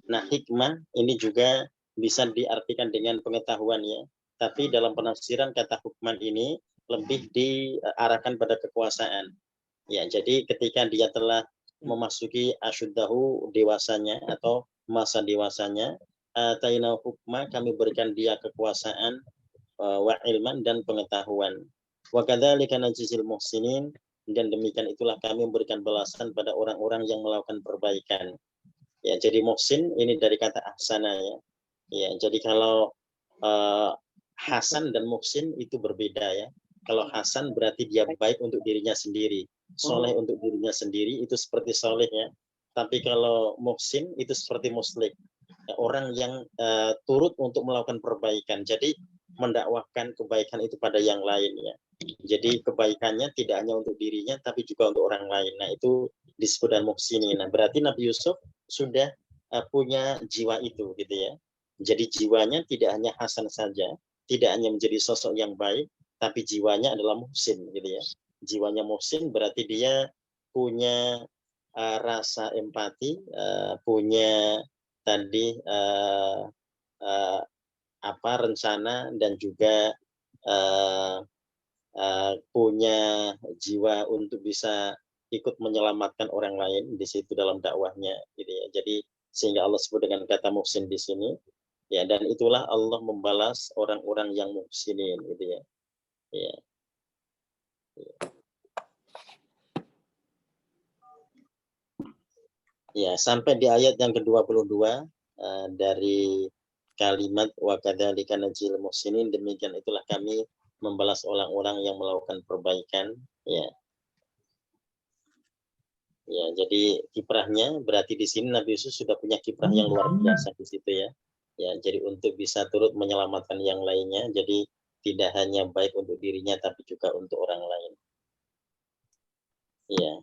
Nah, hikmah ini juga bisa diartikan dengan pengetahuan ya. Tapi dalam penafsiran kata hukman ini lebih diarahkan pada kekuasaan. Ya, jadi ketika dia telah memasuki asyuddahu, dewasanya atau masa dewasanya, ataina hukma, kami berikan dia kekuasaan, wa ilman, dan pengetahuan. Wa kadzalika najzil muhsinin, dan demikian itulah kami memberikan balasan pada orang-orang yang melakukan perbaikan. Ya, jadi muhsin ini dari kata ahsana ya. Ya, jadi kalau hasan dan muhsin itu berbeda ya. Kalau hasan berarti dia baik untuk dirinya sendiri, soleh untuk dirinya sendiri, itu seperti soleh ya. Tapi kalau muhsin itu seperti muslih, orang yang turut untuk melakukan perbaikan. Jadi mendakwahkan kebaikan itu pada yang lain ya. Jadi kebaikannya tidak hanya untuk dirinya tapi juga untuk orang lain. Nah, itu disebut dengan muhsinin. Nah, berarti Nabi Yusuf sudah punya jiwa itu gitu ya. Jadi jiwanya tidak hanya hasan saja, tidak hanya menjadi sosok yang baik, tapi jiwanya adalah muhsin gitu ya. Jiwanya muhsin berarti dia punya rasa empati, punya tadi rencana, dan juga punya jiwa untuk bisa ikut menyelamatkan orang lain di situ dalam dakwahnya gitu ya. Jadi sehingga Allah sebut dengan kata muhsin di sini ya, dan itulah Allah membalas orang-orang yang muhsinin gitu ya. Ya. Ya, sampai di ayat yang ke-22 dari kalimat wa kadzalika najzil muhsinin, demikian itulah kami membalas orang-orang yang melakukan perbaikan ya. Ya, jadi kiprahnya berarti di sini Nabi Yusuf sudah punya kiprah yang luar biasa di situ ya. Ya, jadi untuk bisa turut menyelamatkan yang lainnya, jadi tidak hanya baik untuk dirinya tapi juga untuk orang lain. Ya.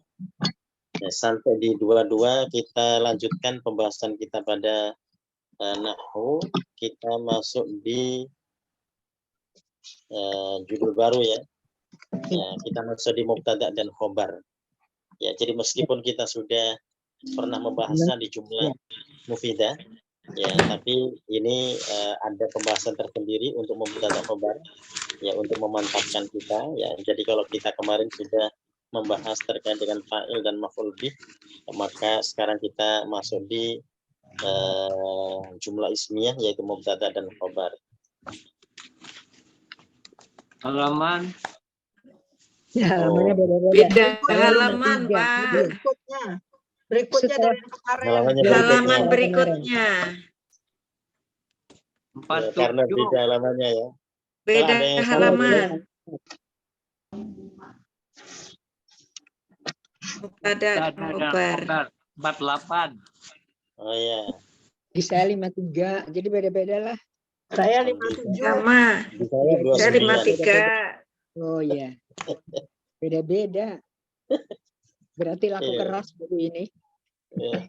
Ya, sampai di 22 kita lanjutkan pembahasan kita pada nahwu. Kita masuk di judul baru ya. Ya, kita masuk di mubtada dan khobar. Ya, jadi meskipun kita sudah pernah membahasnya di jumlah mufidah, ya, tapi ini ada pembahasan tersendiri untuk mubtada khobar, ya, untuk memantapkan kita. Ya, jadi kalau kita kemarin sudah membahas terkait dengan fa'il dan maf'ul bih, maka sekarang kita masuk di jumlah ismiyah, yaitu mubtada dan khobar. Halaman. Ya, halamannya beda-beda. Beda halaman, Pak. Berikutnya dari kemarin. Halaman berikutnya. 47. Karena beda halamannya ya. Beda halaman. Mubtada dan khobar. 48. Oh ya. Bisa 53. Jadi beda-beda lah. Saya Alhamdulillah. 57. Sama. Di saya Saya 29. 53. Oh iya. Beda-beda. Berarti laku Iya. keras buku ini. Iya.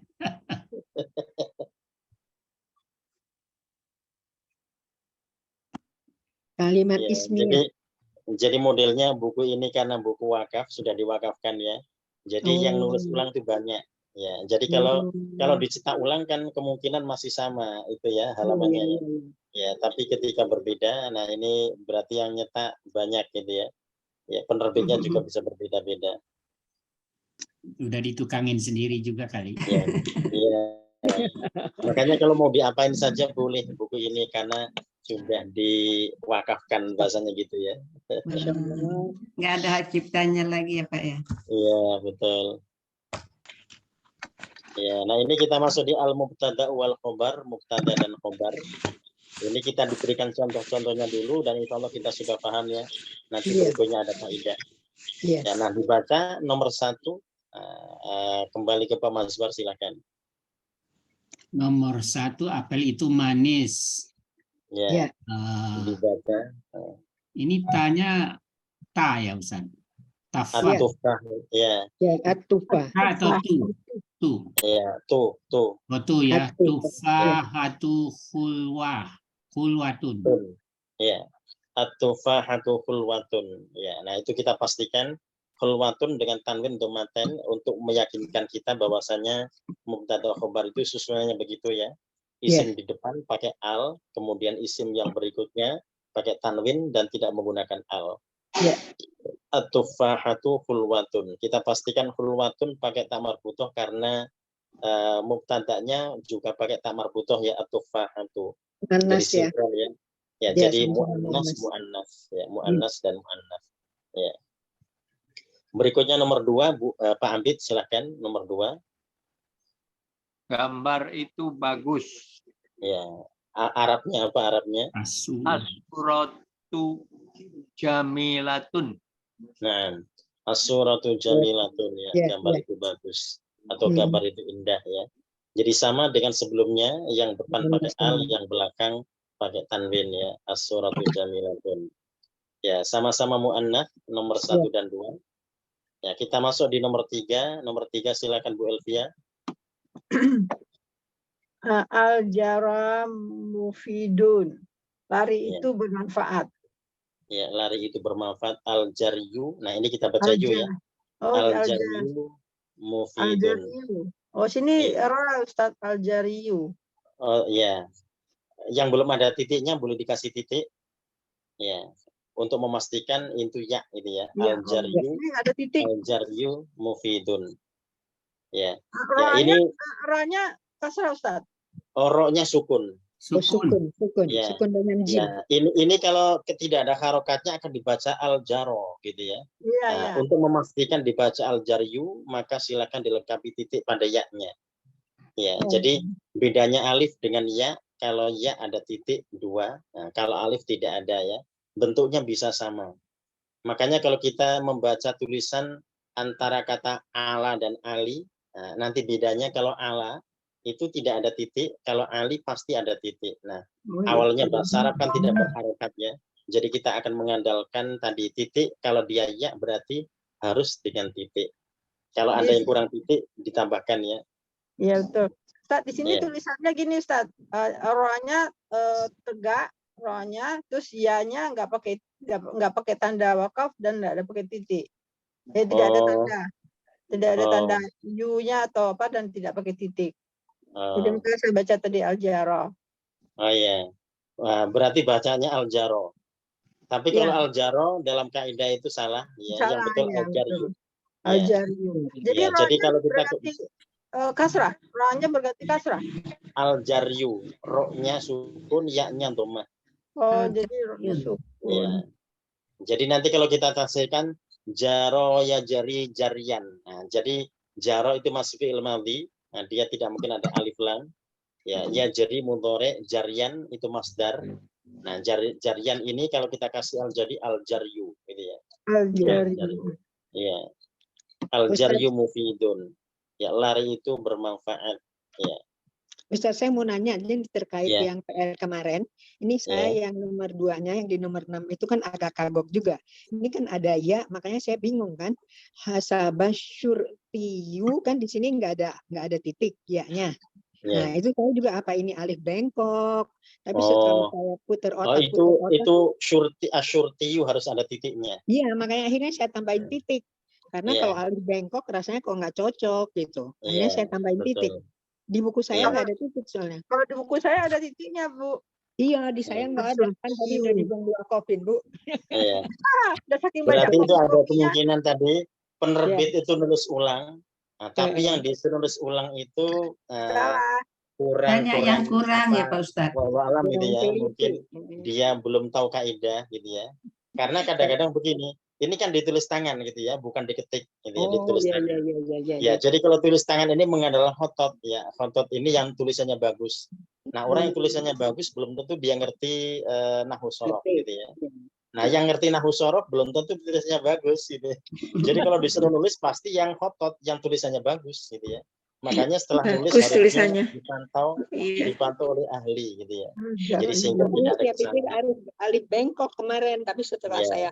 Kalimat Ya, ismiyah. jadi modelnya buku ini karena buku wakaf sudah diwakafkan ya. Jadi yang nulis ulang itu banyak. Ya, jadi kalau dicetak ulang kan kemungkinan masih sama itu ya halamannya ya. Ya, tapi ketika berbeda, nah ini berarti yang nyetak banyak gitu ya. Ya, penerbitnya juga bisa berbeda-beda. Udah ditukangin sendiri juga kali. Ya, iya. Makanya kalau mau diapain saja boleh buku ini karena sudah diwakafkan bahasanya gitu ya. Masya Allah. Nggak ada hak ciptanya lagi ya Pak ya. Iya, betul. Ya, nah ini kita masuk di al-mubtada wal khobar, mubtada dan khobar. Ini kita diberikan contoh-contohnya dulu dan insya Allah kita sudah paham ya. Nanti berikutnya ada kaidah. Yes. Ya, nah dibaca nomor 1. Kembali ke Pak Mazbar silakan. Nomor 1, apel itu manis. Ya, dibaca. Ini tanya ta ya Ustaz. Tafah. At-tufah. Ya. Ya, at-tufah. Ta atau tu? Tu. Ya, tu. Oh, tu ya. At-tufah. Tufahatu khulwatun. Ya. At-tufahatu khulwatun. Ya, nah itu kita pastikan khulwatun dengan tanwin domaten untuk meyakinkan kita bahwasanya mubtada khobar itu susunannya begitu ya. Isim di depan pakai al, kemudian isim yang berikutnya pakai tanwin dan tidak menggunakan al. Ya. At-tufahatu khulwatun. Kita pastikan khulwatun pakai ta marbutoh karena mubtadanya juga pakai ta marbutoh ya at-tufahatu. Muannas ya. Ya. Ya, jadi muannas ya, muannas dan muannas. Ya. Berikutnya nomor 2, Pak Ambit silakan nomor 2. Gambar itu bagus. Ya. Arabnya apa Arabnya? As-suratu jamilatun. Nah, as-suratu jamilatun ya, gambar itu bagus atau gambar itu indah ya. Jadi sama dengan sebelumnya yang depan pakai al, yang belakang pakai tanwin ya, as-suratu jamilatun. Ya, sama-sama muannats nomor 1 dan 2. Ya, kita masuk di nomor 3. Nomor 3 silakan Bu Elvia. Al-jara mufidun. Lari itu bermanfaat. Ya, lari itu bermanfaat. Al-jaryu. Nah, ini kita baca yu ya. Al-jaryu mufidun. Oh, sini ra Ustaz al-jaryu. Oh, ya. Yang belum ada titiknya boleh dikasih titik. Ya. Untuk memastikan itu ya itu ya. Al-jaryu. Ada titik. Al-jaryu mufidun. Ya. Ya, ini ra-nya kasrah Ustaz. Ro-nya sukun. Sukun Ya. Sukun dengan jim. Ya, ini kalau tidak ada harokatnya akan dibaca al-jaro gitu ya. Iya, Nah, untuk memastikan dibaca al-jaryu maka silakan dilengkapi titik pada ya-nya. Ya, jadi bedanya alif dengan ya, kalau ya ada titik 2, nah, kalau alif tidak ada ya. Bentuknya bisa sama. Makanya kalau kita membaca tulisan antara kata ala dan ali, nah, nanti bedanya kalau ala itu tidak ada titik, kalau ali pasti ada titik. Nah, awalnya bahasa Arab kan tidak berharokat ya. Jadi kita akan mengandalkan tadi titik, kalau dia ya berarti harus dengan titik. Kalau ada yang kurang titik ditambahkan ya. Iya betul. Ustaz, di sini tulisannya gini Ustaz, rohnya tegak, rohnya, terus ya-nya nggak pakai tanda wakaf dan nggak ada pakai titik. Tidak ada tanda, tidak ada tanda u-nya atau apa dan tidak pakai titik. Jadi makanya saya baca tadi al-jaro. Oh iya, berarti bacanya al-jaro. Tapi kalau al-jaro dalam kaidah itu salah, ya. Yang betul al-jaryu. Al-jaryu. Jadi, ya, jadi kalau kita berarti kasrah, rohnya berganti kasrah. Al-jaryu, ro-nya sukun, ya-nya dhammah. Oh, jadi rohnya sukun. Ya. Jadi nanti kalau kita tafsirkan jaro ya jari jarian. Nah, jadi jaro itu masih fi'il madhi. Nah, dia tidak mungkin ada alif lam. Ya jadi mudhari, jarian itu masdar. Nah, jarian ini kalau kita kasih al jadi al-jaryu gitu ya. Al-jaryu. Ya. Al-jaryu mufidun. Ya, lari itu bermanfaat. Ya. Ustaz, saya mau nanya ini terkait Ya. yang PR kemarin. Ini saya yang nomor 2-nya, yang di nomor 6 itu kan agak kagok juga. Ini kan ada ya, makanya saya bingung kan. Hasabasyurtiyu kan di sini nggak ada titik ya-nya. Ya. Nah, itu saya juga apa ini alif bengkok. Tapi setelah saya putar otak, itu asyurtiyu harus ada titiknya. iya, makanya akhirnya saya tambahin titik. Karena Iya. kalau alif bengkok rasanya kok nggak cocok gitu. Akhirnya Iya, saya tambahin titik. betul. Di buku saya Iya. nggak ada titik soalnya. Kalau di buku saya ada titiknya, Bu. Iya, di saya nggak ada. Kan tadi udah dibuang 2 kopin, Bu. Iya. Udah saking banyak Berarti itu ada kopinya. kemungkinan tadi penerbit itu nulis ulang. Nah, tapi yang disuruh nulis ulang itu kurang Banyak yang kurang ya Pak Ustadz. Wallahu alam gitu ya. Kurang Mungkin teliti. dia belum tahu kaidah gitu ya. Karena kadang-kadang begini, ini kan ditulis tangan gitu ya, bukan diketik gitu ya, Oh, ditulis iya, tangan. iya. Ya, jadi kalau tulis tangan ini mengadalah khotot ya. Khotot ini yang tulisannya bagus. Nah, orang yang tulisannya bagus belum tentu dia ngerti nahwu shorof gitu ya. Nah, yang ngerti nahwu shorof belum tentu tulisannya bagus gitu. Jadi kalau disuruh nulis pasti yang khotot, yang tulisannya bagus gitu ya. Makanya setelah nulis Bagus harusnya tulisannya. dipantau oleh ahli gitu ya. Jadi sehingga Dulu tidak ada saya pikir kesalahan. alif bengkok kemarin, tapi setelah Iya. saya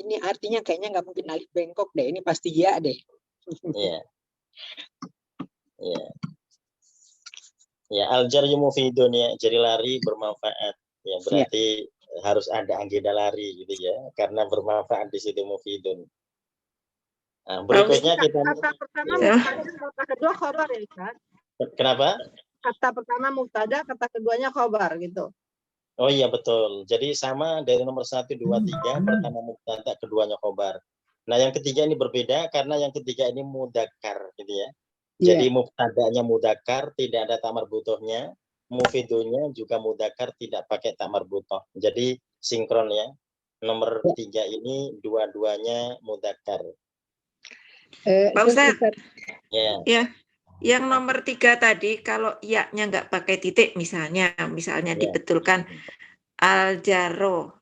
ini artinya kayaknya nggak mungkin alif bengkok deh, ini pasti ya deh. Iya. Iya. Ya, al-jaryu mufidun ya, jadi lari bermanfaat. Ya, berarti harus ada agenda lari gitu ya, karena bermanfaat di situ mufidun. Nah, berikutnya kita Kata pertama ya. mubtada, kata kedua khobar ya, Ustaz. Kenapa? Kata pertama mubtada, kata keduanya khobar gitu. Oh iya betul. Jadi sama dari nomor 1, 2, 3, pertama mubtada, keduanya khobar. Nah, yang ketiga ini berbeda karena yang ketiga ini mudzakkar gitu ya. Jadi mubtadanya mudzakkar, tidak ada ta marbutohnya. Mufidunya juga mudzakkar, tidak pakai ta marbutoh. Jadi sinkron ya. Nomor 3 ini dua-duanya mudzakkar. Pak Ustadz, Ya. ya, yang nomor 3 tadi kalau ya-nya nggak pakai titik misalnya dibetulkan al-jaro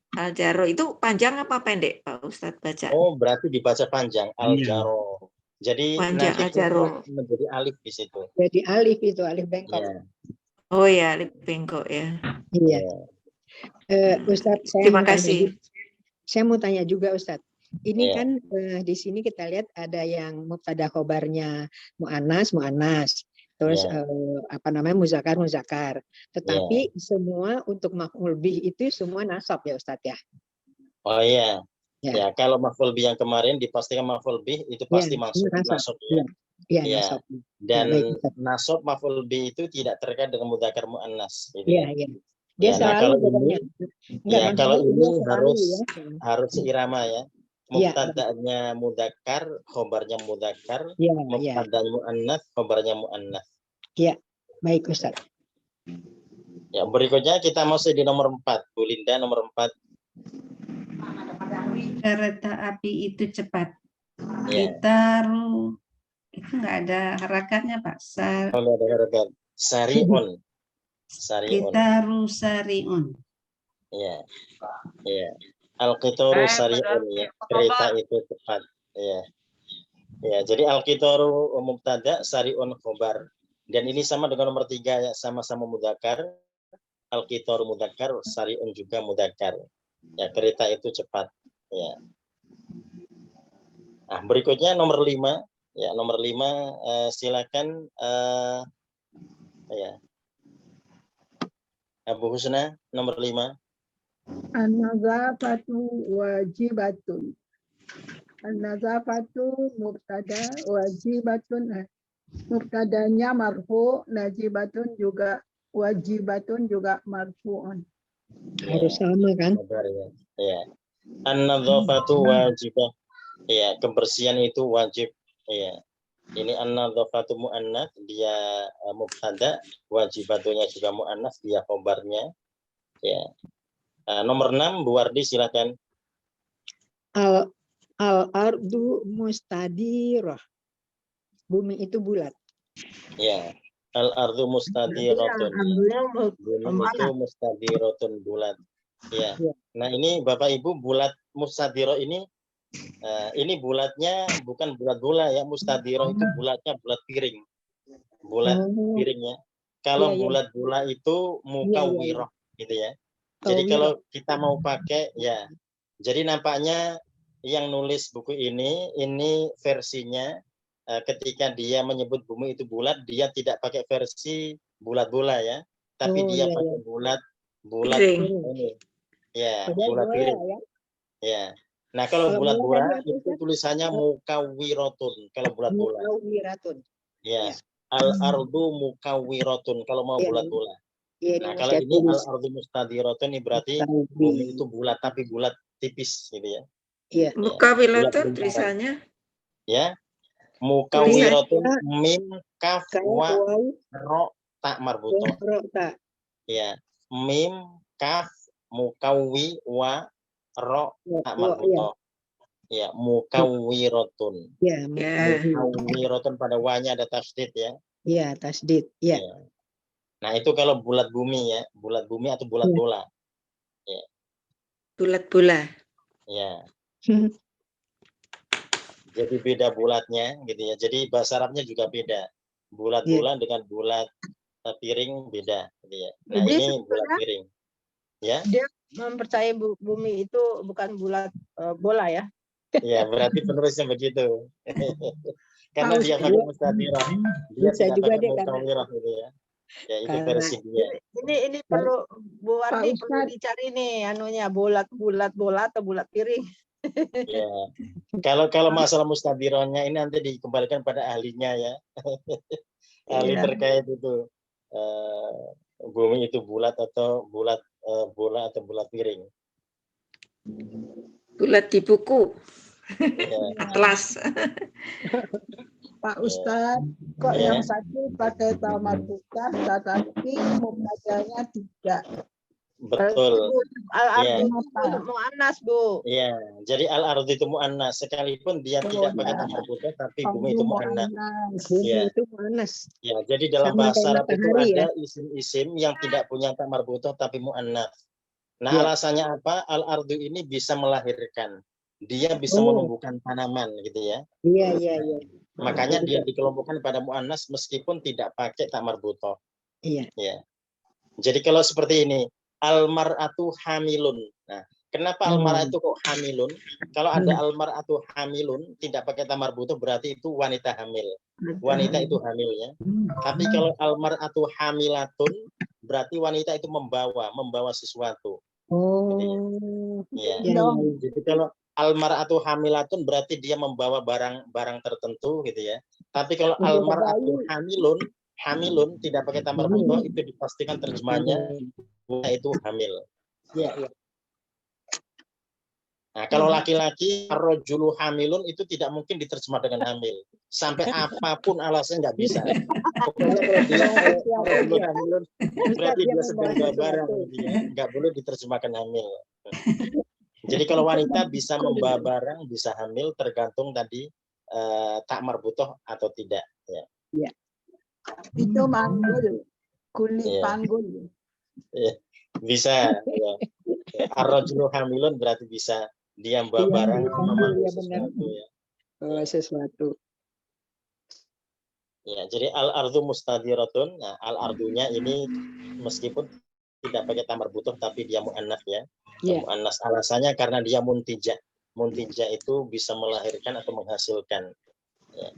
itu panjang apa pendek Pak Ustadz baca? Oh, berarti dibaca panjang al-jaro. Jadi Panjang nanti al-jaro. menjadi alif di situ. Jadi alif itu alif bengkok. Ya. Oh ya, alif bengkok ya. Iya. Ustadz, Terima kasih. Saya mau tanya juga Ustadz. Ini Iya. kan di sini kita lihat ada yang mubtada khobarnya mu'annas. Terus muzakkar. Tetapi semua untuk maf'ul bih itu semua nasab ya Ustadz ya. Oh iya. Ya, kalau maf'ul bih yang kemarin dipastikan maf'ul bih itu pasti masuk nasab ya. Iya, Ya. nasab. Dan Baik, nasab maf'ul bih itu tidak terkait dengan mudzakkar muannas gitu Iya, ya. iya. Dia Ya, selalu kalau pokoknya. ini kalau dia ini selalu harus seirama ya. Iya. Mubtada'nya mudzakkar, khobarnya mudzakkar, Iya, mubtada'nya muannas, khobarnya muannas. Iya, baik Ustaz. Ya, berikutnya kita masuk di nomor 4. Bu Linda nomor 4. Kereta api itu cepat. Ya. Ditaruh itu nggak ada harakatnya Pak. Kalau ada harakat sari'un. Ditaruh sariun. Ya. Ya. Al-qitaru sari'un ya. Kereta itu cepat. Ya. Ya, jadi al-qitaru mubtada, sari'un khobar. Dan ini sama dengan nomor 3 ya, sama-sama mudzakkar. Al-qitaru mudzakkar, sari'un juga mudzakkar. Ya, kereta itu cepat. Ya. Nah, berikutnya nomor 5. Ya, nomor 5 silakan ya. Abu Husna nomor 5. An-nazafatu wajibatun. An-nazafatu mubtada, wajibatun. Mubtadanya marfu, najibatun juga wajibatun juga marfu'un. Harus sama kan? Ya. An-nazafatu wajibah. Ya, kebersihan itu wajib. Ya. Ini an-nazafatu muannas, dia mubtada, wajibatunya juga muannas, dia khobarnya. Ya. Nomor 6, Bu Wardi silakan. Al-ardu mustadirah. Bumi itu bulat. Ya. Al-ardu mustadiratun. Bumi itu mustadiratun bulat. Ya. Nah, ini Bapak Ibu bulat mustadirah ini Ini bulatnya bukan bulat bola ya, mustadiroh itu bulatnya bulat piring. Bulat piringnya. Kalau Iya, iya. bulat bola itu mukawwiroh gitu ya. Jadi Kawwiroh. kalau kita mau pakai ya. Jadi nampaknya yang nulis buku ini versinya ketika dia menyebut bumi itu bulat, dia tidak pakai versi bulat bola ya, tapi Oh, dia iya, pakai iya. bulat Piring. ini. Ya, Padahal bulat bola piring. ya. Ya. Nah, kalau Kalau bulat bola bola tadi apa, itu Ustaz? tulisannya mukawwirotun kalau bulat bola. Mukawwiratun. Ya. Al-ardu mukawwiratun kalau mau Iya, bulat bola. iya, ini Nah, mau kalau saya ini tulis. al-ardu mustadiratun ini berarti Mukawwi. bumi itu bulat tapi bulat tipis gitu ya. Iya. Ya, bulat Mukawwiratun lingkaran. tulisannya. Ya. Tulisannya. Mukawwiratun mim kaf Kaf, wa waw, ro tak marbutoh. ro, ta. Ya. Mim kaf mukawwi wa ro tak Wa, iya. marbutoh. Ya, mukawwiratun. Ya, Ya. Mukawwiratun pada wa-nya ada tasdid ya. Iya, tasdid. Iya. Ya. Nah, itu kalau bulat bumi ya, bulat bumi atau bulat Iya. bola. Ya. Bulat bola. Ya. Jadi beda bulatnya gitu ya. Jadi bahasa Arabnya juga beda. Bulat Iya. bola dengan bulat piring beda gitu ya. Nah, Jadi ini bulat sebenarnya piring. Ya. dia mempercayai bumi itu bukan bulat bola ya. Ya, berarti penulisnya begitu. Karena Tahu dia saya. pakai mustadirah, dia Bisa tidak juga pakai dia karena mukawwirah gitu ya. Ya, itu karena versi dia. Ini perlu Bu Pak Wardi perlu Ustadz, dicari nih anunya bulat bola atau bulat piring. Ya. Kalau masalah mustadirahnya ini nanti dikembalikan pada ahlinya ya. Ahli Iya. terkait itu bumi itu bulat atau bulat bola atau bulat piring. Bulat di buku. Ya. Atlas. Pak Ustadz, kok Ya. yang satu pakai tamar bukan, tetapi mubtada'nya tidak. Betul. Al-ardu Kenapa? mu'annas, Bu. Iya, jadi al-ardu itu mu'annas sekalipun dia Oh, tidak pakai ya. tamar buta tapi bumi Ardu itu mu'annas. mu'annas. bumi Ya. itu panas. Ya, jadi dalam Sama bahasa kayak Arab itu matahari ya. ada isim-isim yang tidak punya tamar buta tapi mu'annas. Nah, Ya. alasannya apa? Al-ardu ini bisa melahirkan. Dia bisa Oh, menumbuhkan tanaman gitu ya. iya, iya, iya. Makanya dia dikelompokkan pada mu'annas meskipun tidak pakai tamar buta. Iya. Ya. Jadi kalau seperti ini, al-mar'atu hamilun. Nah, kenapa al-mar'atu kok hamilun? Kalau ada al-mar'atu hamilun tidak pakai tamar buta berarti itu wanita hamil. Wanita itu hamil ya. Tapi kalau al-mar'atu hamilatun berarti wanita itu membawa sesuatu. Oh, Ya. iya, iya. Jadi kalau al-mar'atu hamilatun berarti dia membawa barang tertentu gitu ya. Tapi kalau al-mar'atu hamilun tidak pakai tamar buta itu dipastikan terjemahnya itu hamil. Iya, iya. Nah, kalau laki-laki ar-rajulu hamilun itu tidak mungkin diterjemah dengan hamil. Sampai apapun alasannya nggak bisa. Pokoknya kalau dia ar-rajulu hamilun berarti dia sedang bawa barang gitu ya. Nggak boleh diterjemahkan hamil. Jadi kalau wanita bisa membawa barang, bisa hamil tergantung tadi tak marbutoh atau tidak ya. Iya. Itu manggul, kulit Iya. panggul. Ya, bisa ya. Ar-rajulu hamilun berarti bisa dia membawa Iya, barang iya, memanggil iya, benar. sesuatu ya. Oh, sesuatu. Ya, jadi al-ardu mustadiratun. Nah, al-ardunya ini meskipun tidak pakai tamar butuh tapi dia mu'annas ya. Iya. Mu'annas alasannya karena dia muntija. Muntija itu bisa melahirkan atau menghasilkan. Ya.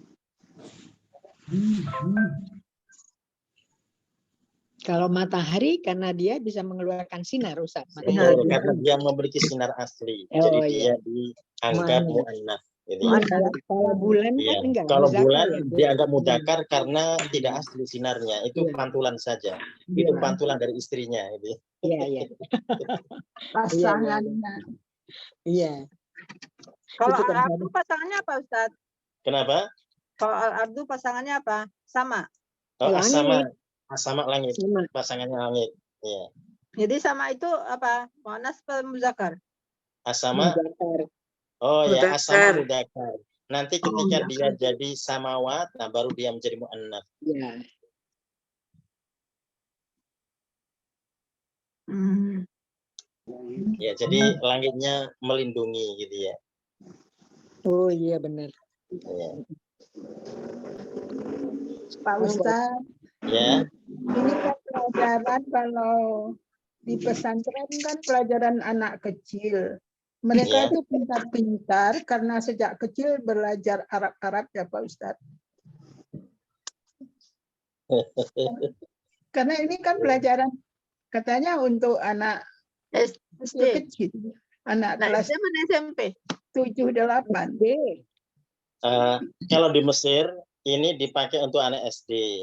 Kalau matahari karena dia bisa mengeluarkan sinar, Ustaz. Betul, karena dia memiliki sinar asli. Oh, Jadi iya. dia dianggap mu'annas. Gitu ya. Kalau bulan kan Iya. enggak. Kalau muzakar bulan ya, Bu. dianggap mudakar karena tidak asli sinarnya. Itu Iya. pantulan saja. Iya. Itu pantulan dari istrinya. Gitu. Iya, iya. Pasangannya. Iya. Kalau Itu kan al-ardu pasangannya apa, Ustaz? Kenapa? Kalau al-ardu pasangannya apa? Sama. Oh, Langit. asama langit. Sama. Pasangannya langit. Iya. Jadi sama itu apa? Mu'annas atau muzakar? Asama. Muzakar. Oh ya, Mudzakkar. asama mudakar. Nanti ketika Oh, dia jadi samawat, nah baru dia menjadi mu'annas. Iya. Ya, jadi langitnya melindungi gitu ya. Oh iya benar. Ya. Pak Ustadz, Ya. ini kan pelajaran kalau di pesantren kan pelajaran anak kecil. Mereka Ya. itu pintar-pintar karena sejak kecil belajar Arab-Arab ya Pak Ustadz. Karena ini kan pelajaran katanya untuk anak SD. kecil. Anak Nah, kelas SD mana SMP? 7-8. Kalau di Mesir ini dipakai untuk anak SD.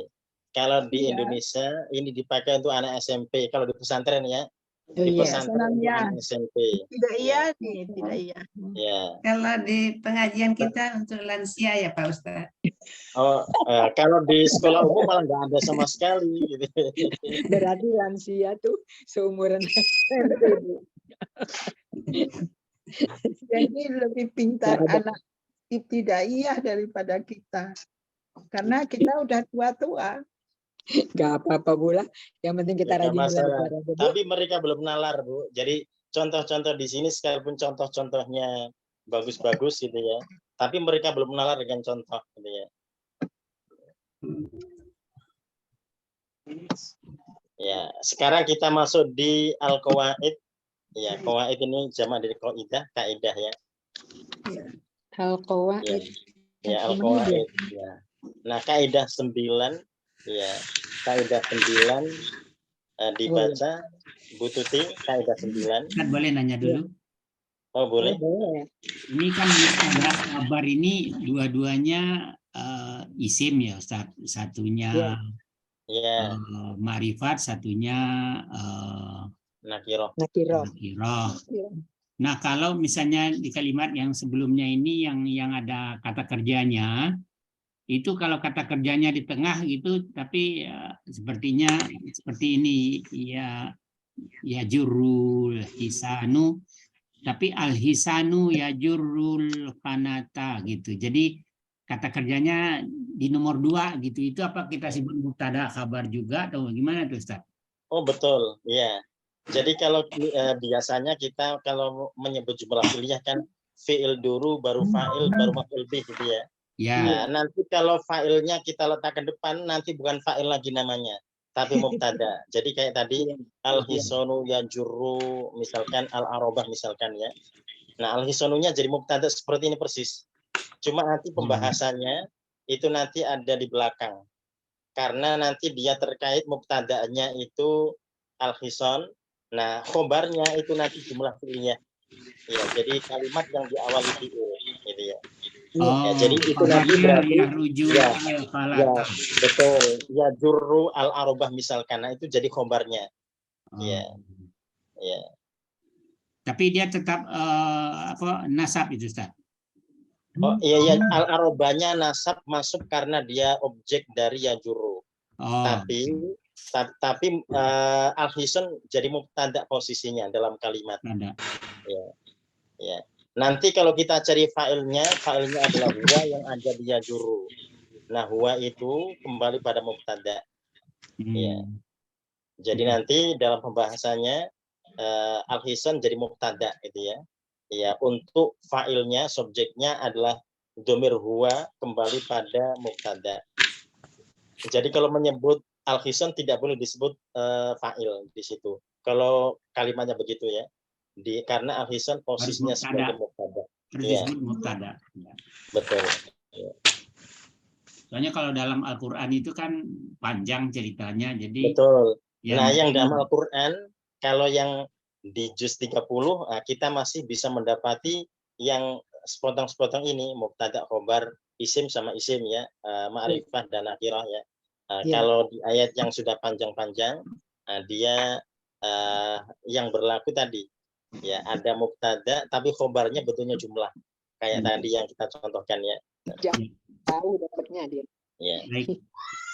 Kalau di Iya. Indonesia ini dipakai untuk anak SMP. Kalau di pesantren ya, Oh di iya. pesantren untuk Sanamnya. anak SMP. Tidak iya nih, tidak iya. Ya. Kalau di pengajian kita untuk lansia ya Pak Ustadz. Oh, kalau di sekolah umum malah nggak ada sama sekali. Gitu. Berarti lansia tuh seumuran SMP, Bu. Jadi lebih pintar Nggak ada. anak ibtidaiyah daripada kita. Karena kita udah tua-tua. Nggak apa-apa pula. Yang penting kita Ya, nggak rajin masalah. belajar aja, Bu. Tapi mereka belum nalar, Bu. Jadi contoh-contoh di sini sekalipun contoh-contohnya bagus-bagus gitu ya. Tapi mereka belum nalar dengan contoh gitu ya. Ya, sekarang kita masuk di Al-Qawaid. Ya, qawaid ini jamak dari qaidah, kaidah ya. Al-Qawaid. Ya, Al-Qawaid ya. Nah, kaidah 9 ya. Kaidah 9 dibaca Bu Tuti, kaidah 9. Ustaz, boleh nanya dulu? Oh, boleh. Ini kan mubtada khabar ini dua-duanya isim ya Ustaz. Satunya Ya. ma'rifat, satunya Nakiroh. nakiroh. Nah, kalau misalnya di kalimat yang sebelumnya ini yang ada kata kerjanya, itu kalau kata kerjanya di tengah gitu, tapi sepertinya seperti ini, ya jurul hisanu, tapi al-hisanu ya jurul kanata gitu. Jadi kata kerjanya di nomor 2 gitu. Itu apa kita sebut mubtada khabar juga atau gimana tuh Ustaz? Oh, betul. Ya. Jadi kalau biasanya kita kalau menyebut jumlah fi'liyah kan fi'il duru baru fa'il baru maf'ul bih gitu ya. Ya. Nah, nanti kalau fa'ilnya kita letakkan depan nanti bukan fa'il lagi namanya, tapi mubtada. Jadi kayak tadi al-hisanu yajurru misalkan al-arabah misalkan ya. Nah, al-hisanunya jadi mubtada seperti ini persis. Cuma nanti pembahasannya itu nanti ada di belakang. Karena nanti dia terkait mubtada'nya itu al-hisan. Nah, khobarnya itu nanti jumlah fi'liyah. Ya, jadi kalimat yang diawali fi'il gitu ya. Oh, Ya, jadi itu nanti berarti ya, betul. Ya jurru al-arabah misalkan. Nah, itu jadi khobarnya. Ya. Ya. Tapi dia tetap nasab itu Ustaz. Oh iya, al-arabahnya nasab masuk karena dia objek dari ya jurru. Tapi al-hisan jadi mubtada posisinya dalam kalimat. Ya. Ya. Nanti kalau kita cari fa'ilnya adalah huwa yang ada di ya jurru. Nah, huwa itu kembali pada mubtada. Ya. Jadi nanti dalam pembahasannya al-hisan jadi mubtada gitu ya. Ya, untuk fa'ilnya, subjeknya adalah dhamir huwa kembali pada mubtada. Jadi kalau menyebut al-hisan tidak boleh disebut fa'il di situ. Kalau kalimatnya begitu ya. Karena al-hisan posisinya sebagai mubtada. Ya. Mubtada. Ya. Betul. Ya. Soalnya kalau dalam Al-Qur'an itu kan panjang ceritanya, jadi betul. Ya, nah, yang dalam Al-Qur'an kalau yang di juz 30 kita masih bisa mendapati yang sepotong-sepotong ini mubtada, khobar, isim sama isim ya, ma'rifah dan nakirah ya. Kalau di ayat yang sudah panjang-panjang dia yang berlaku tadi ya ada mubtada tapi khobarnya betulnya jumlah kayak tadi yang kita contohkan ya. Tahu dapatnya dia. Ya. Baik.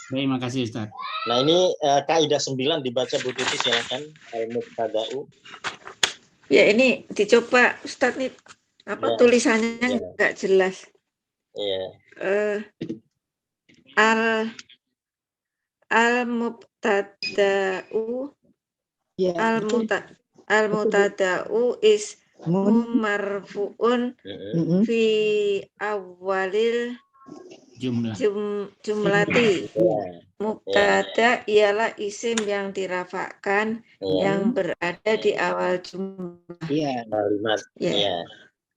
Terima kasih Ustaz. Nah, ini kaidah 9 dibaca Bu Tuti silakan al-mubtada'u. Ya, ini dicoba Ustaz nih apa tulisannya enggak jelas. Iya. Al-mubtada'u al-mubtada'u is marfuun Mm-mm. fi awalil Jumlah. jumlati. Ya, Mubtada ialah isim yang dirafakkan ya. yang berada di awal jumlah. Iya. Kalimat. Ya. Ya.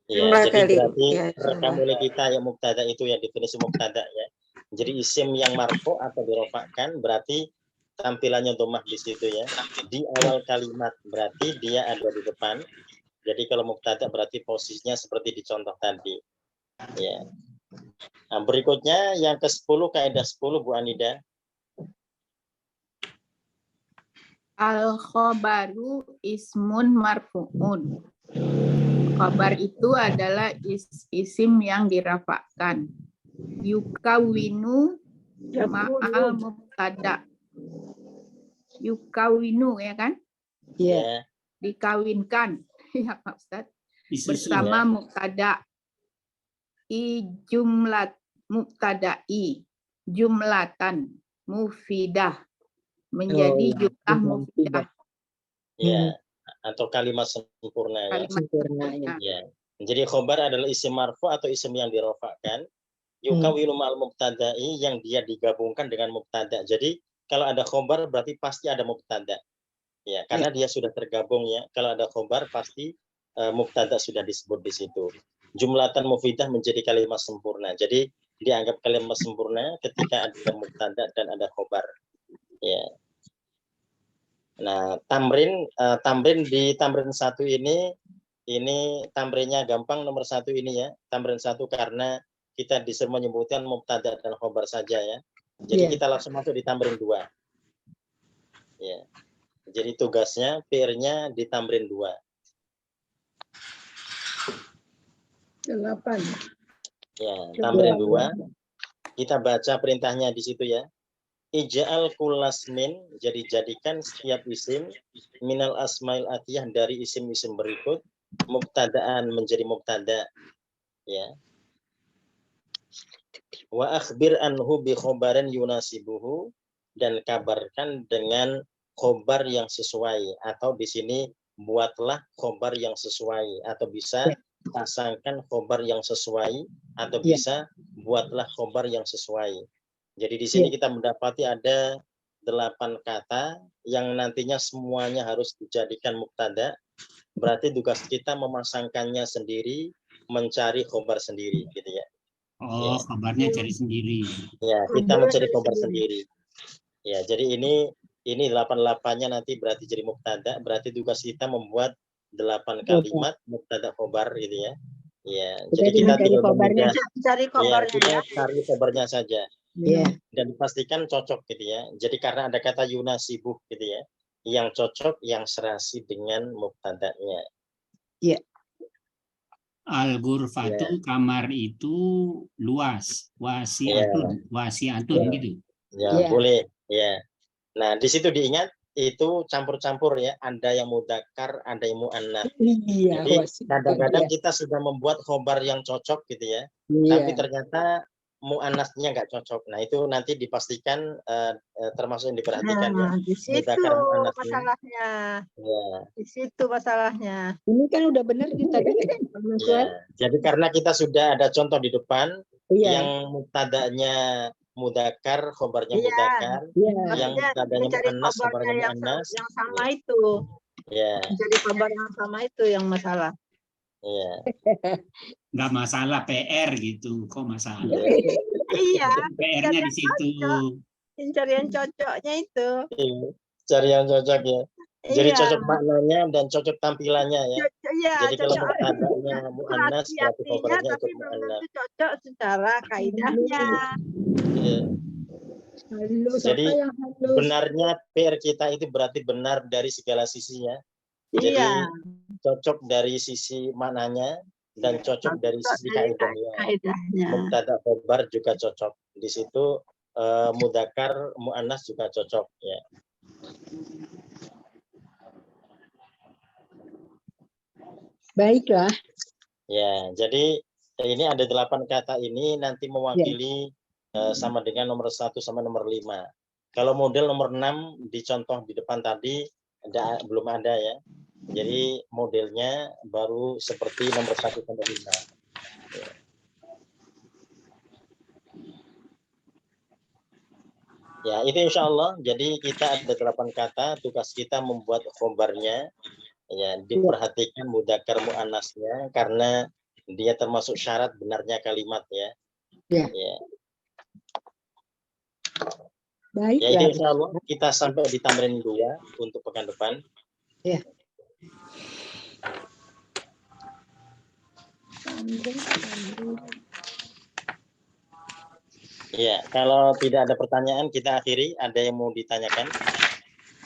Ya, Jumlah jadi kali. berarti Ya, rekam jumlah. oleh kita yang mubtada itu ya, definisi mubtada ya. Jadi isim yang marfu atau dirofakkan berarti tampilannya domah di situ ya. Di awal kalimat berarti dia ada di depan. Jadi kalau mubtada berarti posisinya seperti di contoh tadi. Ya. Nah, berikutnya yang ke-10 kaidah 10 Bu Anida. Al-khobaru ismun marfu'un. Khabar itu adalah isim yang dirafakkan. Yukawinu ma'al mubtada. Yukawinu ya kan? Ya. Dikawinkan ya Pak Ustadz. Disusun. Bersama mubtada. Jumlat mubtada'i jumlatan mufidah menjadi jumlah mufidah. Ya, atau kalimat sempurna ya. Sempurna. Ya. Jadi khobar adalah isim marfu atau isim yang dirofakkan. Yukawilu ma'al mubtada'i yang dia digabungkan dengan mubtada. Jadi kalau ada khobar berarti pasti ada mubtada. Ya, karena dia sudah tergabung ya. Kalau ada khobar pasti mubtada sudah disebut di situ. Jumlatan mufidah menjadi kalimat sempurna. Jadi dianggap kalimat sempurna ketika ada mubtada dan ada khobar. Ya. Nah, tamrin di tamrin 1 ini tamrinnya gampang nomor 1 ini ya. Tamrin 1 karena kita disuruh menyebutkan mubtada dan khobar saja ya. Jadi kita langsung masuk di tamrin 2. Ya. Jadi tugasnya PR-nya di tamrin 2. 8. Ya, tamrin 2. Kita baca perintahnya di situ ya. Ija'al kullasmin, jadi jadikan setiap isim minal asmail atiyah dari isim-isim berikut mubtadaan menjadi mubtada ya. Wa akhbir anhu bi khobarin yunasibuhu, dan kabarkan dengan khobar yang sesuai, atau di sini buatlah khobar yang sesuai, atau bisa pasangkan khobar yang sesuai, atau bisa buatlah khobar yang sesuai. Jadi di sini kita mendapati ada 8 kata yang nantinya semuanya harus dijadikan mubtada. Berarti tugas kita memasangkannya sendiri, mencari khobar sendiri gitu ya. Oh, kabarnya cari sendiri. Ya, kita mencari khobar sendiri. Ya, jadi ini 8-8-nya nanti berarti jadi mubtada, berarti tugas kita membuat 8 kalimat mubtada khobar gitu ya. Ya, jadi kita tinggal cari khobarnya kita cari khobarnya saja. Dan dipastikan cocok gitu ya. Jadi karena ada kata yunasibuh gitu ya, yang cocok, yang serasi dengan mubtadanya. Iya. Al-ghurfatu kamar itu luas, wasi'atun gitu. Ya, boleh ya. Nah, di situ diingat itu campur-campur ya, ada yang mudzakkar, ada yang muannats. Jadi kadang-kadang kita sudah membuat khobar yang cocok gitu ya, tapi ternyata muannasnya nggak cocok. Nah, itu nanti dipastikan termasuk yang diperhatikan ya. Di situ masalahnya. Ya. Di situ masalahnya. Ini kan udah benar kita ya. Jadi karena kita sudah ada contoh di depan yang mubtadanya mudzakkar, khobarnya mudzakkar, yang mubtadanya muannas, khobarnya muannas. Yang sama itu. Ya. Jadi khobar yang sama itu yang masalah. Iya. Nggak masalah PR gitu, kok masalah? Iya. PR-nya di situ. Cari yang cocoknya itu. Cari yang cocok ya. Jadi cocok maknanya dan cocok tampilannya ya. Jadi kalau mubtadanya muannas berarti khobarnya ikut muannas. Cocok secara kaidahnya. Iya. Jadi benarnya PR kita itu berarti benar dari segala sisinya. Jadi cocok dari sisi maknanya dan cocok dari sisi kaidahnya. Mubtada khobar juga cocok. Di situ mudzakkar muannas juga cocok ya. Baiklah. Ya, jadi ini ada 8 kata ini nanti mewakili sama dengan nomor 1 sampai nomor 5. Kalau model nomor 6 dicontoh di depan tadi belum ada ya. Jadi modelnya baru seperti nomor 1 sampai 5. Ya, itu insya Allah. Jadi kita ada 8 kata, tugas kita membuat khobarnya. Ya, diperhatikan mudzakkar muannasnya karena dia termasuk syarat benarnya kalimat ya. Ya. Ya. Baik. Ya, itu insya Allah kita sampai di tamrin 2 untuk pekan depan. Ya. Ya, kalau tidak ada pertanyaan kita akhiri. Ada yang mau ditanyakan?